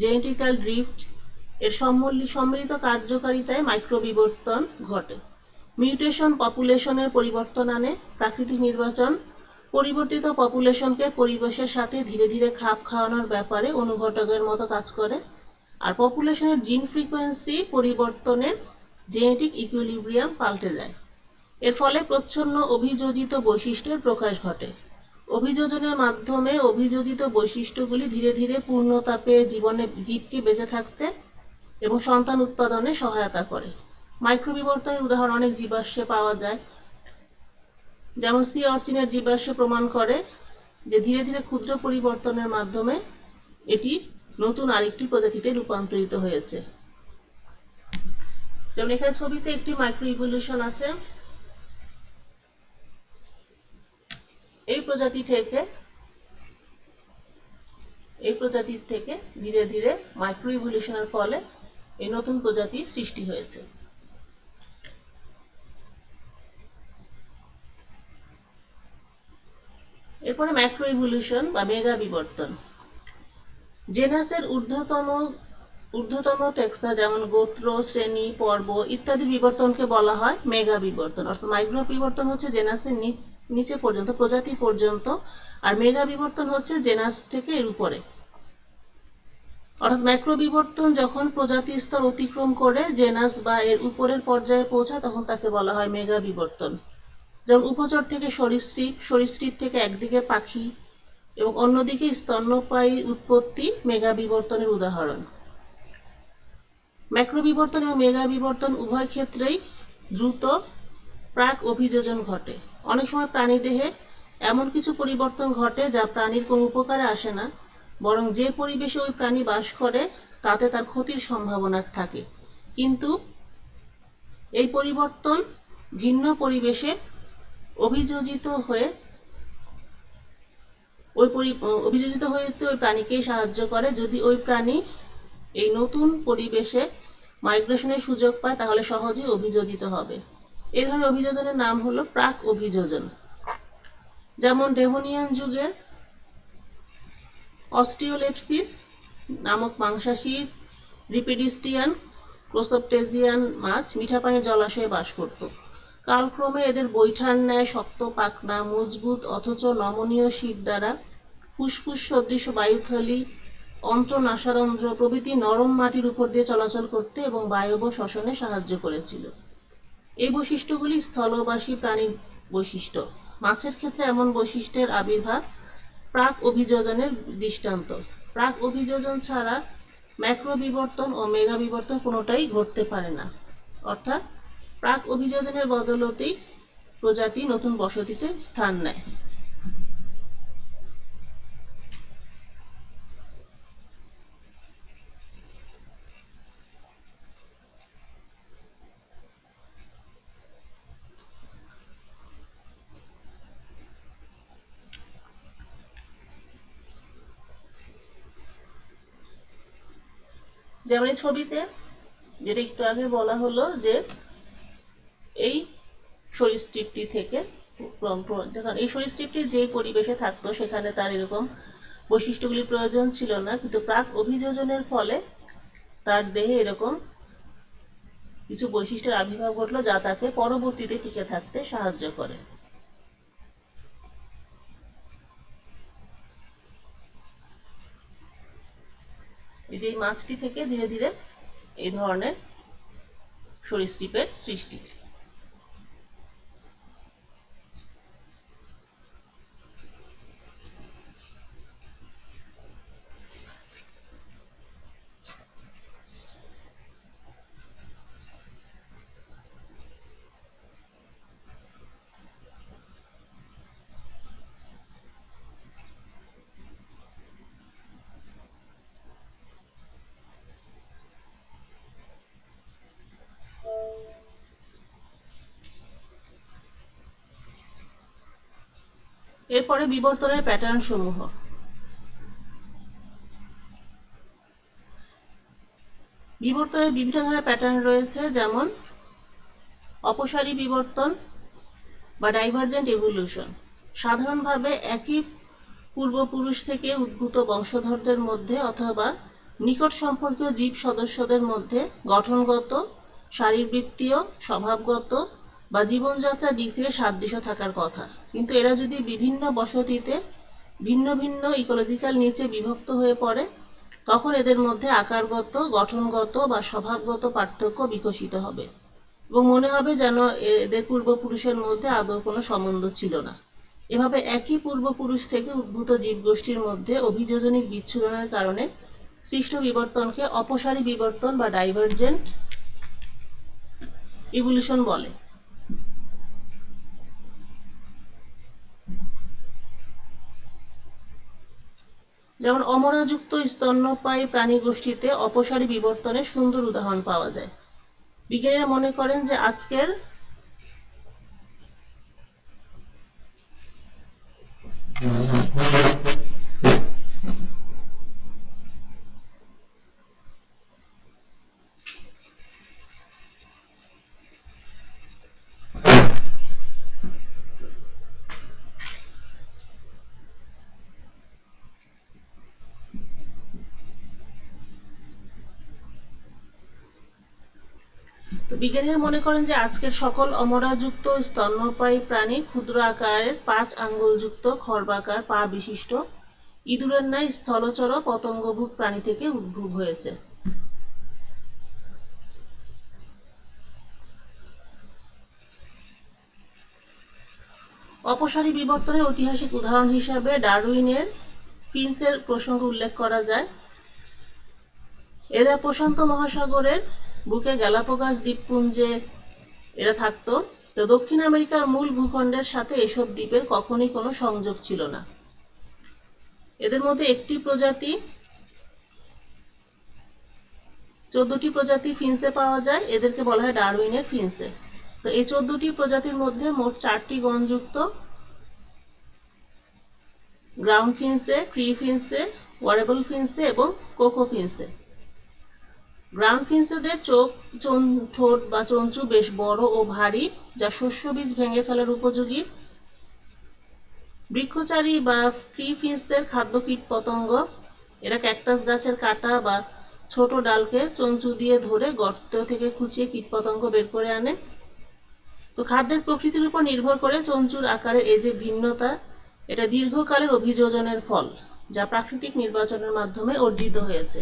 জেনেটিক্যাল ড্রিফট এর সম্মিলিত কার্যকারিতায় মাইক্রো বিবর্তন ঘটে। মিউটেশন পপুলেশনের পরিবর্তন আনে, প্রাকৃতিক নির্বাচন পরিবর্তিত পপুলেশনকে পরিবেশের সাথে ধীরে ধীরে খাপ খাওয়ানোর ব্যাপারে অনুঘটকের মতো কাজ করে, আর পপুলেশনের জিন ফ্রিকোয়েন্সি পরিবর্তনে জেনেটিক ইকুইলিব্রিয়াম পাল্টে যায়। এর ফলে প্রচ্ছন্ন অভিযোজিত বৈশিষ্ট্যের প্রকাশ ঘটে। অভিযোজনের মাধ্যমে অভিযোজিত বৈশিষ্ট্যগুলি ধীরে ধীরে পূর্ণতা পেয়ে জীবকে বেঁচে থাকতে এবং সন্তান উৎপাদনে সহায়তা করে। মাইক্রো বিবর্তনের উদাহরণ অনেক জীবাশ্মে পাওয়া যায়, যেমন সি অর্চিনের জীবাশ্ম প্রমাণ করে যে ধীরে ধীরে ক্ষুদ্র পরিবর্তনের মাধ্যমে এটি নতুন আরেকটি প্রজাতিতে রূপান্তরিত হয়েছে। যেমন এখানে ছবিতে একটি মাইক্রো ইভলিউশন আছে। এই প্রজাতির থেকে ধীরে ধীরে মাইক্রো ইভলিউশনের ফলে এই নতুন প্রজাতির সৃষ্টি হয়েছে। এরপরে ম্যাক্রো ইভলিউশন বা মেগা বিবর্তন। জেনাসের ঊর্ধ্বতম টেক্সা যেমন গোত্র, শ্রেণী, পর্ব ইত্যাদি বিবর্তনকে বলা হয় মেগা বিবর্তন। অর্থাৎ মাইক্রো বিবর্তন হচ্ছে জেনাসের নিচে পর্যন্ত, প্রজাতি পর্যন্ত, আর মেগা বিবর্তন হচ্ছে জেনাস থেকে এর উপরে। অর্থাৎ ম্যাক্রো বিবর্তন যখন প্রজাতি স্তর অতিক্রম করে জেনাস বা এর উপরের পর্যায়ে পৌঁছায় তখন তাকে বলা হয় মেগা বিবর্তন। যেমন উপচর থেকে সরীসৃপ, সরীসৃপ থেকে একদিকে পাখি এবং অন্যদিকে স্তন্যপায়ী উৎপত্তি মেগা বিবর্তনের উদাহরণ। ম্যাক্রো বিবর্তন এবং মেগা বিবর্তন উভয় ক্ষেত্রেই দ্রুত প্রাক অভিযোজন ঘটে। অনেক সময় প্রাণীদেহে এমন কিছু পরিবর্তন ঘটে যা প্রাণীর কোনো উপকারে আসে না, বরং যে পরিবেশে ওই প্রাণী বাস করে তাতে তার ক্ষতির সম্ভাবনা থাকে। কিন্তু এই পরিবর্তন ভিন্ন পরিবেশে অভিযোজিত হয়ে ওই প্রাণীকেই সাহায্য করে। যদি ওই প্রাণী এই নতুন পরিবেশে মাইগ্রেশনের সুযোগ পায় তাহলে সহজেই অভিযোজিত হবে। এই ধরনের অভিযোজনের নাম হলো প্রাক অভিযোজন। যেমন ডেভোনিয়ান যুগে অস্টিওলেপসিস নামক মাংসাশী রিপিডিস্টিয়ান ক্রোসোপটেজিয়ান মাছ মিঠা পানির জলাশয়ে বাস করত। কালক্রমে এদের বৈঠার ন্যায় শক্ত পাখনা, মজবুত অথচ নমনীয় শির দ্বারা ফুসফুস সদৃশ বায়ুথলি, অন্ত্র, নাসারন্ধ্র প্রভৃতি নরম মাটির উপর দিয়ে চলাচল করতে এবং বায়বীয় শ্বসনে সাহায্য করেছিল। এই বৈশিষ্ট্যগুলি স্থলবাসী প্রাণীর বৈশিষ্ট্য। মাছের ক্ষেত্রে এমন বৈশিষ্ট্যের আবির্ভাব প্রাক অভিযোজনের দৃষ্টান্ত। প্রাক অভিযোজন ছাড়া ম্যাক্রো বিবর্তন ও মেগা বিবর্তন কোনোটাই ঘটতে পারে না। অর্থাৎ প্রাক অভিযোজনের বদলতেই প্রজাতি নতুন বসতিতে স্থান নেয়। যেমন এই ছবিতে যেটা একটু আগে বলা হলো যে এই সরীসৃপটি থেকে এই সরীসৃপটি যে পরিবেশে থাকতো সেখানে তার এরকম বৈশিষ্ট্যগুলির প্রয়োজন ছিল না, কিন্তু প্রাক অভিযোজনের ফলে তার দেহে এরকম কিছু বৈশিষ্ট্যের আবির্ভাব ঘটলো যা তাকে পরবর্তীতে টিকে থাকতে সাহায্য করে। এই যে মাছটি থেকে ধীরে ধীরে এই ধরনের সরীসৃপের সৃষ্টি। এরপরে বিবর্তনের প্যাটার্ন সমূহ। বিবর্তনের বিভিন্ন ধরনের প্যাটার্ন রয়েছে, যেমন অপসারী বিবর্তন বা ডাইভারজেন্ট ইভলিউশন। সাধারণভাবে একই পূর্বপুরুষ থেকে উদ্ভূত বংশধরদের মধ্যে অথবা নিকট সম্পর্কীয় জীব সদস্যদের মধ্যে গঠনগত, শারীরবৃত্তীয়, স্বভাবগত বা জীবনযাত্রার দিক থেকে সাদৃশ্য থাকার কথা, কিন্তু এরা যদি বিভিন্ন বসতিতে ভিন্ন ভিন্ন ইকোলজিক্যাল নিচে বিভক্ত হয়ে পড়ে তখন এদের মধ্যে আকারগত, গঠনগত বা স্বভাবগত পার্থক্য বিকশিত হবে এবং মনে হবে যেন এদের পূর্বপুরুষের মধ্যে আদৌ কোনো সম্বন্ধ ছিল না। এভাবে একই পূর্বপুরুষ থেকে উদ্ভূত জীবগোষ্ঠীর মধ্যে অভিযোজনিক বিচ্ছুরণের কারণে সৃষ্ট বিবর্তনকে অপসারী বিবর্তন বা ডাইভারজেন্ট ইভলিউশন বলে। যেমন অমরাযুক্ত স্তন্যপায়ী প্রাণী গোষ্ঠীতে অপসারী বিবর্তনের সুন্দর উদাহরণ পাওয়া যায়। বিজ্ঞানীরা মনে করেন যে আজকের বিজ্ঞানীরা মনে করেন যে আজকের সকল অমরাযুক্ত স্তন্যপায়ী প্রাণী ক্ষুদ্র আকারের 5 আঙ্গুলযুক্ত খর্বাকার পা বিশিষ্ট ইঁদুরের ন্যায় স্থলচর পতঙ্গভুক প্রাণী থেকে উদ্ভব হয়েছে। অপসারী বিবর্তনের ঐতিহাসিক উদাহরণ হিসাবে ডারউইনের ফিন্সের প্রসঙ্গ উল্লেখ করা যায়। এরা প্রশান্ত মহাসাগরের বুকে গ্যালাপাগোস দ্বীপপুঞ্জে এরা থাকতো। তো দক্ষিণ আমেরিকার মূল ভূখণ্ডের সাথে এসব দ্বীপের কখনোই কোনো সংযোগ ছিল না। এদের মধ্যে একটি প্রজাতি 14টি প্রজাতি ফিন্সে পাওয়া যায়, এদেরকে বলা হয় ডারউইনের ফিন্সে। তো এই 14টি প্রজাতির মধ্যে মোট 4টি গণযুক্ত, গ্রাউন্ড ফিন্সে, ট্রি ফিন্সে, ওয়ারেবল ফিন্সে এবং কোকো ফিন্সে। গ্রাউন্ড ফিন্সেদের চোখ, ঠোঁট বা চঞ্চু বেশ বড় ও ভারী, যা শস্য বীজ ভেঙে ফেলার উপযোগী। বৃক্ষচারী বা ট্রি ফিন্সদের খাদ্য কীট পতঙ্গ। এরা ক্যাকটাস গাছের কাটা বা ছোট ডালকে চঞ্চু দিয়ে ধরে গর্ত থেকে খুঁচিয়ে কীটপতঙ্গ বের করে আনে। তো খাদ্যের প্রকৃতির উপর নির্ভর করে চঞ্চুর আকারের এই যে ভিন্নতা, এটা দীর্ঘকালের অভিযোজনের ফল, যা প্রাকৃতিক নির্বাচনের মাধ্যমে অর্জিত হয়েছে।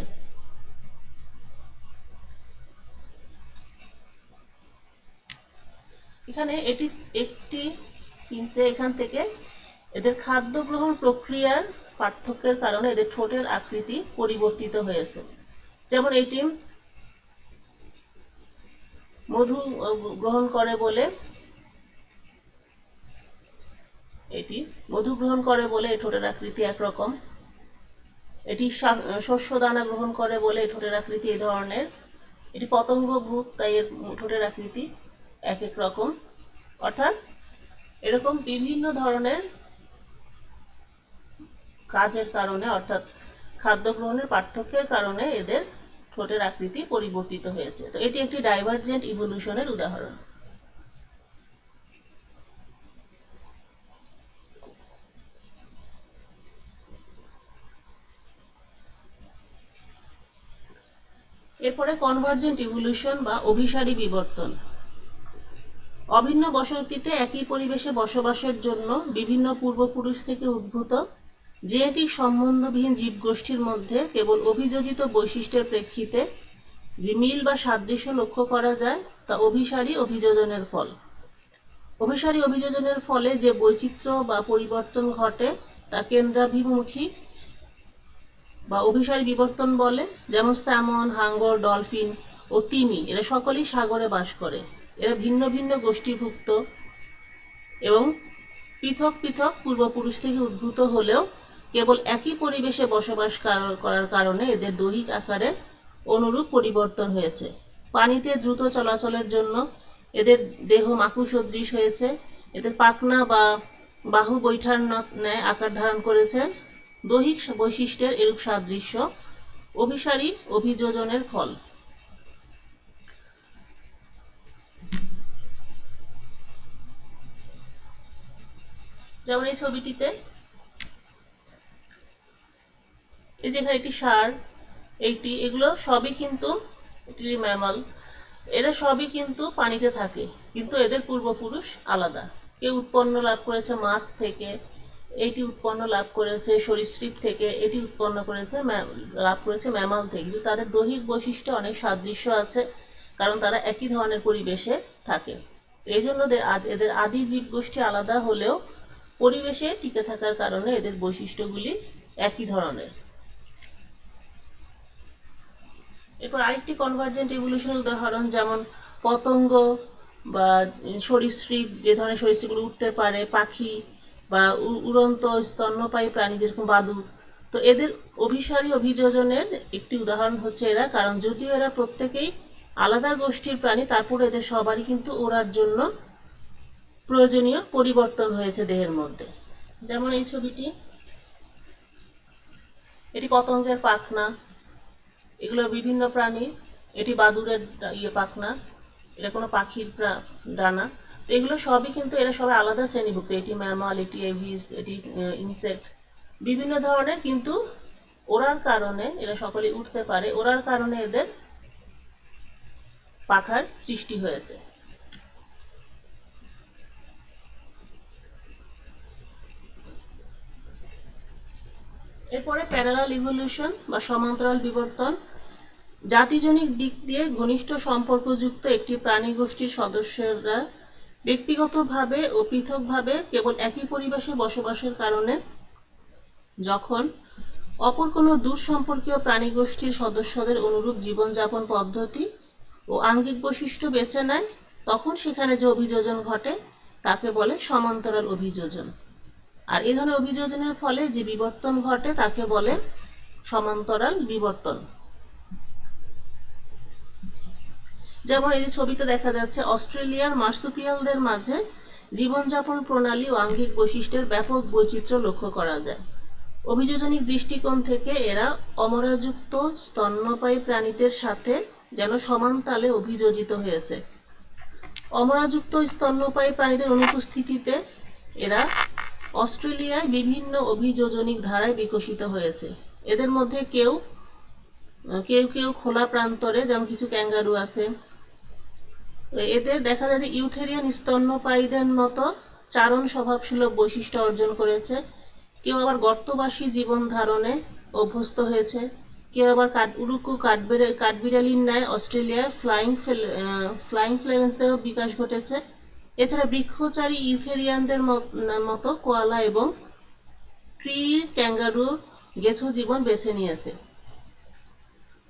এখানে এটি একটি ফিন্সে, এখান থেকে এদের খাদ্য গ্রহণ প্রক্রিয়ার পার্থক্যের কারণে এদের ঠোঁটের আকৃতি পরিবর্তিত হয়েছে। যেমন এটি মধু গ্রহণ করে বলে এই ঠোঁটের আকৃতি একরকম। এটি শস্য দানা গ্রহণ করে বলে এই ঠোঁটের আকৃতি এই ধরনের। এটি পতঙ্গ ভুক, তাই এর ঠোঁটের আকৃতি এক এক রকম। অর্থাৎ এরকম বিভিন্ন ধরনের কাজের কারণে, অর্থাৎ খাদ্য গ্রহণের পার্থক্যের কারণে এদের ঠোঁটের আকৃতি পরিবর্তিত হয়েছে। তো এটি একটি ডাইভারজেন্ট ইভলিউশনের উদাহরণ। এরপরে কনভার্জেন্ট ইভলিউশন বা অভিসারী বিবর্তন। অভিন্ন বসতিতে একই পরিবেশে বসবাসের জন্য বিভিন্ন পূর্বপুরুষ থেকে উদ্ভূত জেনেটিক সম্বন্ধবিহীন জীবগোষ্ঠীর মধ্যে কেবল অভিযোজিত বৈশিষ্ট্যের প্রেক্ষিতে যে মিল বা সাদৃশ্য লক্ষ্য করা যায় তা অভিসারী অভিযোজনের ফল। অভিসারী অভিযোজনের ফলে যে বৈচিত্র্য বা পরিবর্তন ঘটে তা কেন্দ্রাভিমুখী বা অভিসারী বিবর্তন বলে। যেমন স্যামন, হাঙ্গর, ডলফিন ও তিমি এরা সকলেই সাগরে বাস করে। এরা ভিন্ন ভিন্ন গোষ্ঠীভুক্ত এবং পৃথক পৃথক পূর্বপুরুষ থেকে উদ্ভূত হলেও কেবল একই পরিবেশে বসবাস করার কারণে এদের দৈহিক আকারে অনুরূপ পরিবর্তন হয়েছে। পানিতে দ্রুত চলাচলের জন্য এদের দেহ মাকু সদৃশ হয়েছে। এদের পাখনা বা বাহু বৈঠার ন্যায় আকার ধারণ করেছে। দৈহিক বৈশিষ্ট্যের এরূপ সাদৃশ্য অভিসারী অভিযোজনের ফল। যেমন এই ছবিটিতে এই যে এখানে একটি ষাঁড়, এগুলো সবই কিন্তু এটি ম্যামাল। এরা সবই কিন্তু পানিতে থাকে, কিন্তু এদের পূর্বপুরুষ আলাদা। কেউ উৎপন্ন লাভ করেছে মাছ থেকে, এটি উৎপন্ন লাভ করেছে সরীসৃপ থেকে, এটি উৎপন্ন লাভ করেছে ম্যামাল থেকে। কিন্তু তাদের দৈহিক বৈশিষ্ট্যে অনেক সাদৃশ্য আছে, কারণ তারা একই ধরনের পরিবেশে থাকে। এই জন্য এদের আদি জীবগোষ্ঠী আলাদা হলেও পরিবেশে টিকে থাকার কারণে এদের বৈশিষ্ট্যগুলি একই ধরনের। এরপর আরেকটি কনভার্জেন্ট ইভলিউশনের উদাহরণ, যেমন পতঙ্গ বা সরীসৃপ, যে ধরনের সরীসৃপগুলো উঠতে পারে, পাখি বা উড়ন্ত স্তন্যপায়ী প্রাণী যেরকম বাদুড়, তো এদের অভিসারী অভিযোজনের একটি উদাহরণ হচ্ছে এরা, কারণ যদিও এরা প্রত্যেকেই আলাদা গোষ্ঠীর প্রাণী, তারপর এদের সবারই কিন্তু ওড়ার জন্য প্রয়োজনীয় পরিবর্তন হয়েছে দেহের মধ্যে। যেমন এই ছবিটি, এটি পতঙ্গের পাখনা, এগুলো বিভিন্ন প্রাণীর, এটি বাদুড়ের পাখনা, এটা কোনো পাখির ডানা। তো এগুলো সবই কিন্তু এরা সবাই আলাদা শ্রেণীভুক্ত, এটি ম্যামাল, এটি এভিস, এটি ইনসেক্ট, বিভিন্ন ধরনের, কিন্তু ওড়ার কারণে এরা সকলে উঠতে পারে, ওড়ার কারণে এদের পাখার সৃষ্টি হয়েছে। এরপরে প্যারালাল ইভলিউশন বা সমান্তরাল বিবর্তন। জাতিজনিক দিক দিয়ে ঘনিষ্ঠ সম্পর্কযুক্ত একটি প্রাণী গোষ্ঠীর সদস্যরা ব্যক্তিগতভাবে ও পৃথকভাবে কেবল একই পরিবেশে বসবাসের কারণে যখন অপর কোনো দূর সম্পর্কীয় প্রাণী গোষ্ঠীর সদস্যদের অনুরূপ জীবনযাপন পদ্ধতি ও আঙ্গিক বৈশিষ্ট্য বেছে নেয়, তখন সেখানে যে অভিযোজন ঘটে তাকে বলে সমান্তরাল অভিযোজন। আর এই ধরনের অভিযোজনের ফলে যে বিবর্তন ঘটে তাকে বলে সমান্তরাল বিবর্তন। যেমন এই ছবিতে দেখা যাচ্ছে অস্ট্রেলিয়ার মার্সুপিয়ালদের মাঝে জীবনযাপন প্রণালী ও আঙ্গিক বৈশিষ্ট্যের ব্যাপক বৈচিত্র্য লক্ষ্য করা যায়। অভিযোজনিক দৃষ্টিকোণ থেকে এরা অমরাযুক্ত স্তন্যপায়ী প্রাণীদের সাথে যেন সমান তালে অভিযোজিত হয়েছে। অমরাযুক্ত স্তন্যপায়ী প্রাণীদের অনুপস্থিতিতে এরা অস্ট্রেলিয়ায় বিভিন্ন অভিযোজনিক ধারায় বিকশিত হয়েছে। এদের মধ্যে কেউ কেউ খোলা প্রান্তরে, যেমন কিছু ক্যাঙ্গারু আছে। এদের দেখা যায় যে ইউথেরিয়ান স্তন্যপায়ীদের মতো চারণ স্বভাবসুলভ বৈশিষ্ট্য অর্জন করেছে। কেউ আবার গর্তবাসী জীবন ধারণে অভ্যস্ত হয়েছে। কেউ আবার উরুকু কাঠবিড়ালির ন্যায় অস্ট্রেলিয়ায় ফ্লাইং ফ্লেভেন্সদেরও বিকাশ ঘটেছে। এছাড়া বৃক্ষচারী ইউথেরিয়ানদের মতো কোয়ালা এবং ট্রি ক্যাঙ্গারু গেছো জীবন বেছে নিয়েছে।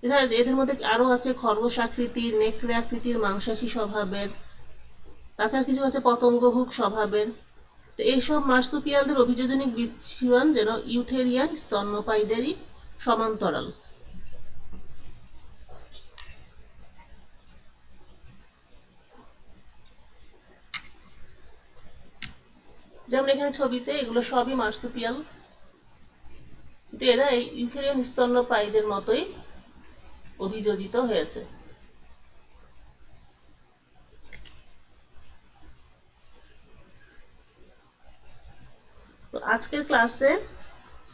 এছাড়া এদের মধ্যে আরও আছে খরগোশ আকৃতির, নেকড়ে আকৃতির, মাংসাশী স্বভাবের, তাছাড়া কিছু আছে পতঙ্গভুক স্বভাবের। তো এইসব মার্সুপিয়ালদের অভিযোজনিক বিচ্ছুরণ যেন ইউথেরিয়ান স্তন্যপায়ীদেরই সমান্তরাল। যেমন এখানে ছবিতে এগুলো সবই মার্সুপিয়াল, কিন্তু এরা এই ইউথেরিয়ান স্তন্যপায়ীদের মতোই অভিযোজিত হয়েছে। তো আজকের ক্লাসে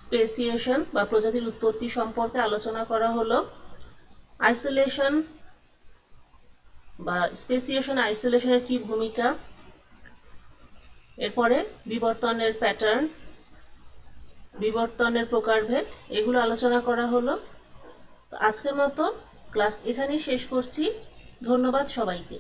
স্পেসিয়েশন বা প্রজাতির উৎপত্তি সম্পর্কে আলোচনা করা হলো। আইসোলেশন বা স্পেসিয়েশন আইসোলেশনের কি ভূমিকা, এরপরে বিবর্তনের প্যাটার্ন, বিবর্তনের প্রকারভেদ, এগুলো আলোচনা করা হলো। আজকের মতো ক্লাস এখানেই শেষ করছি। ধন্যবাদ সবাইকে।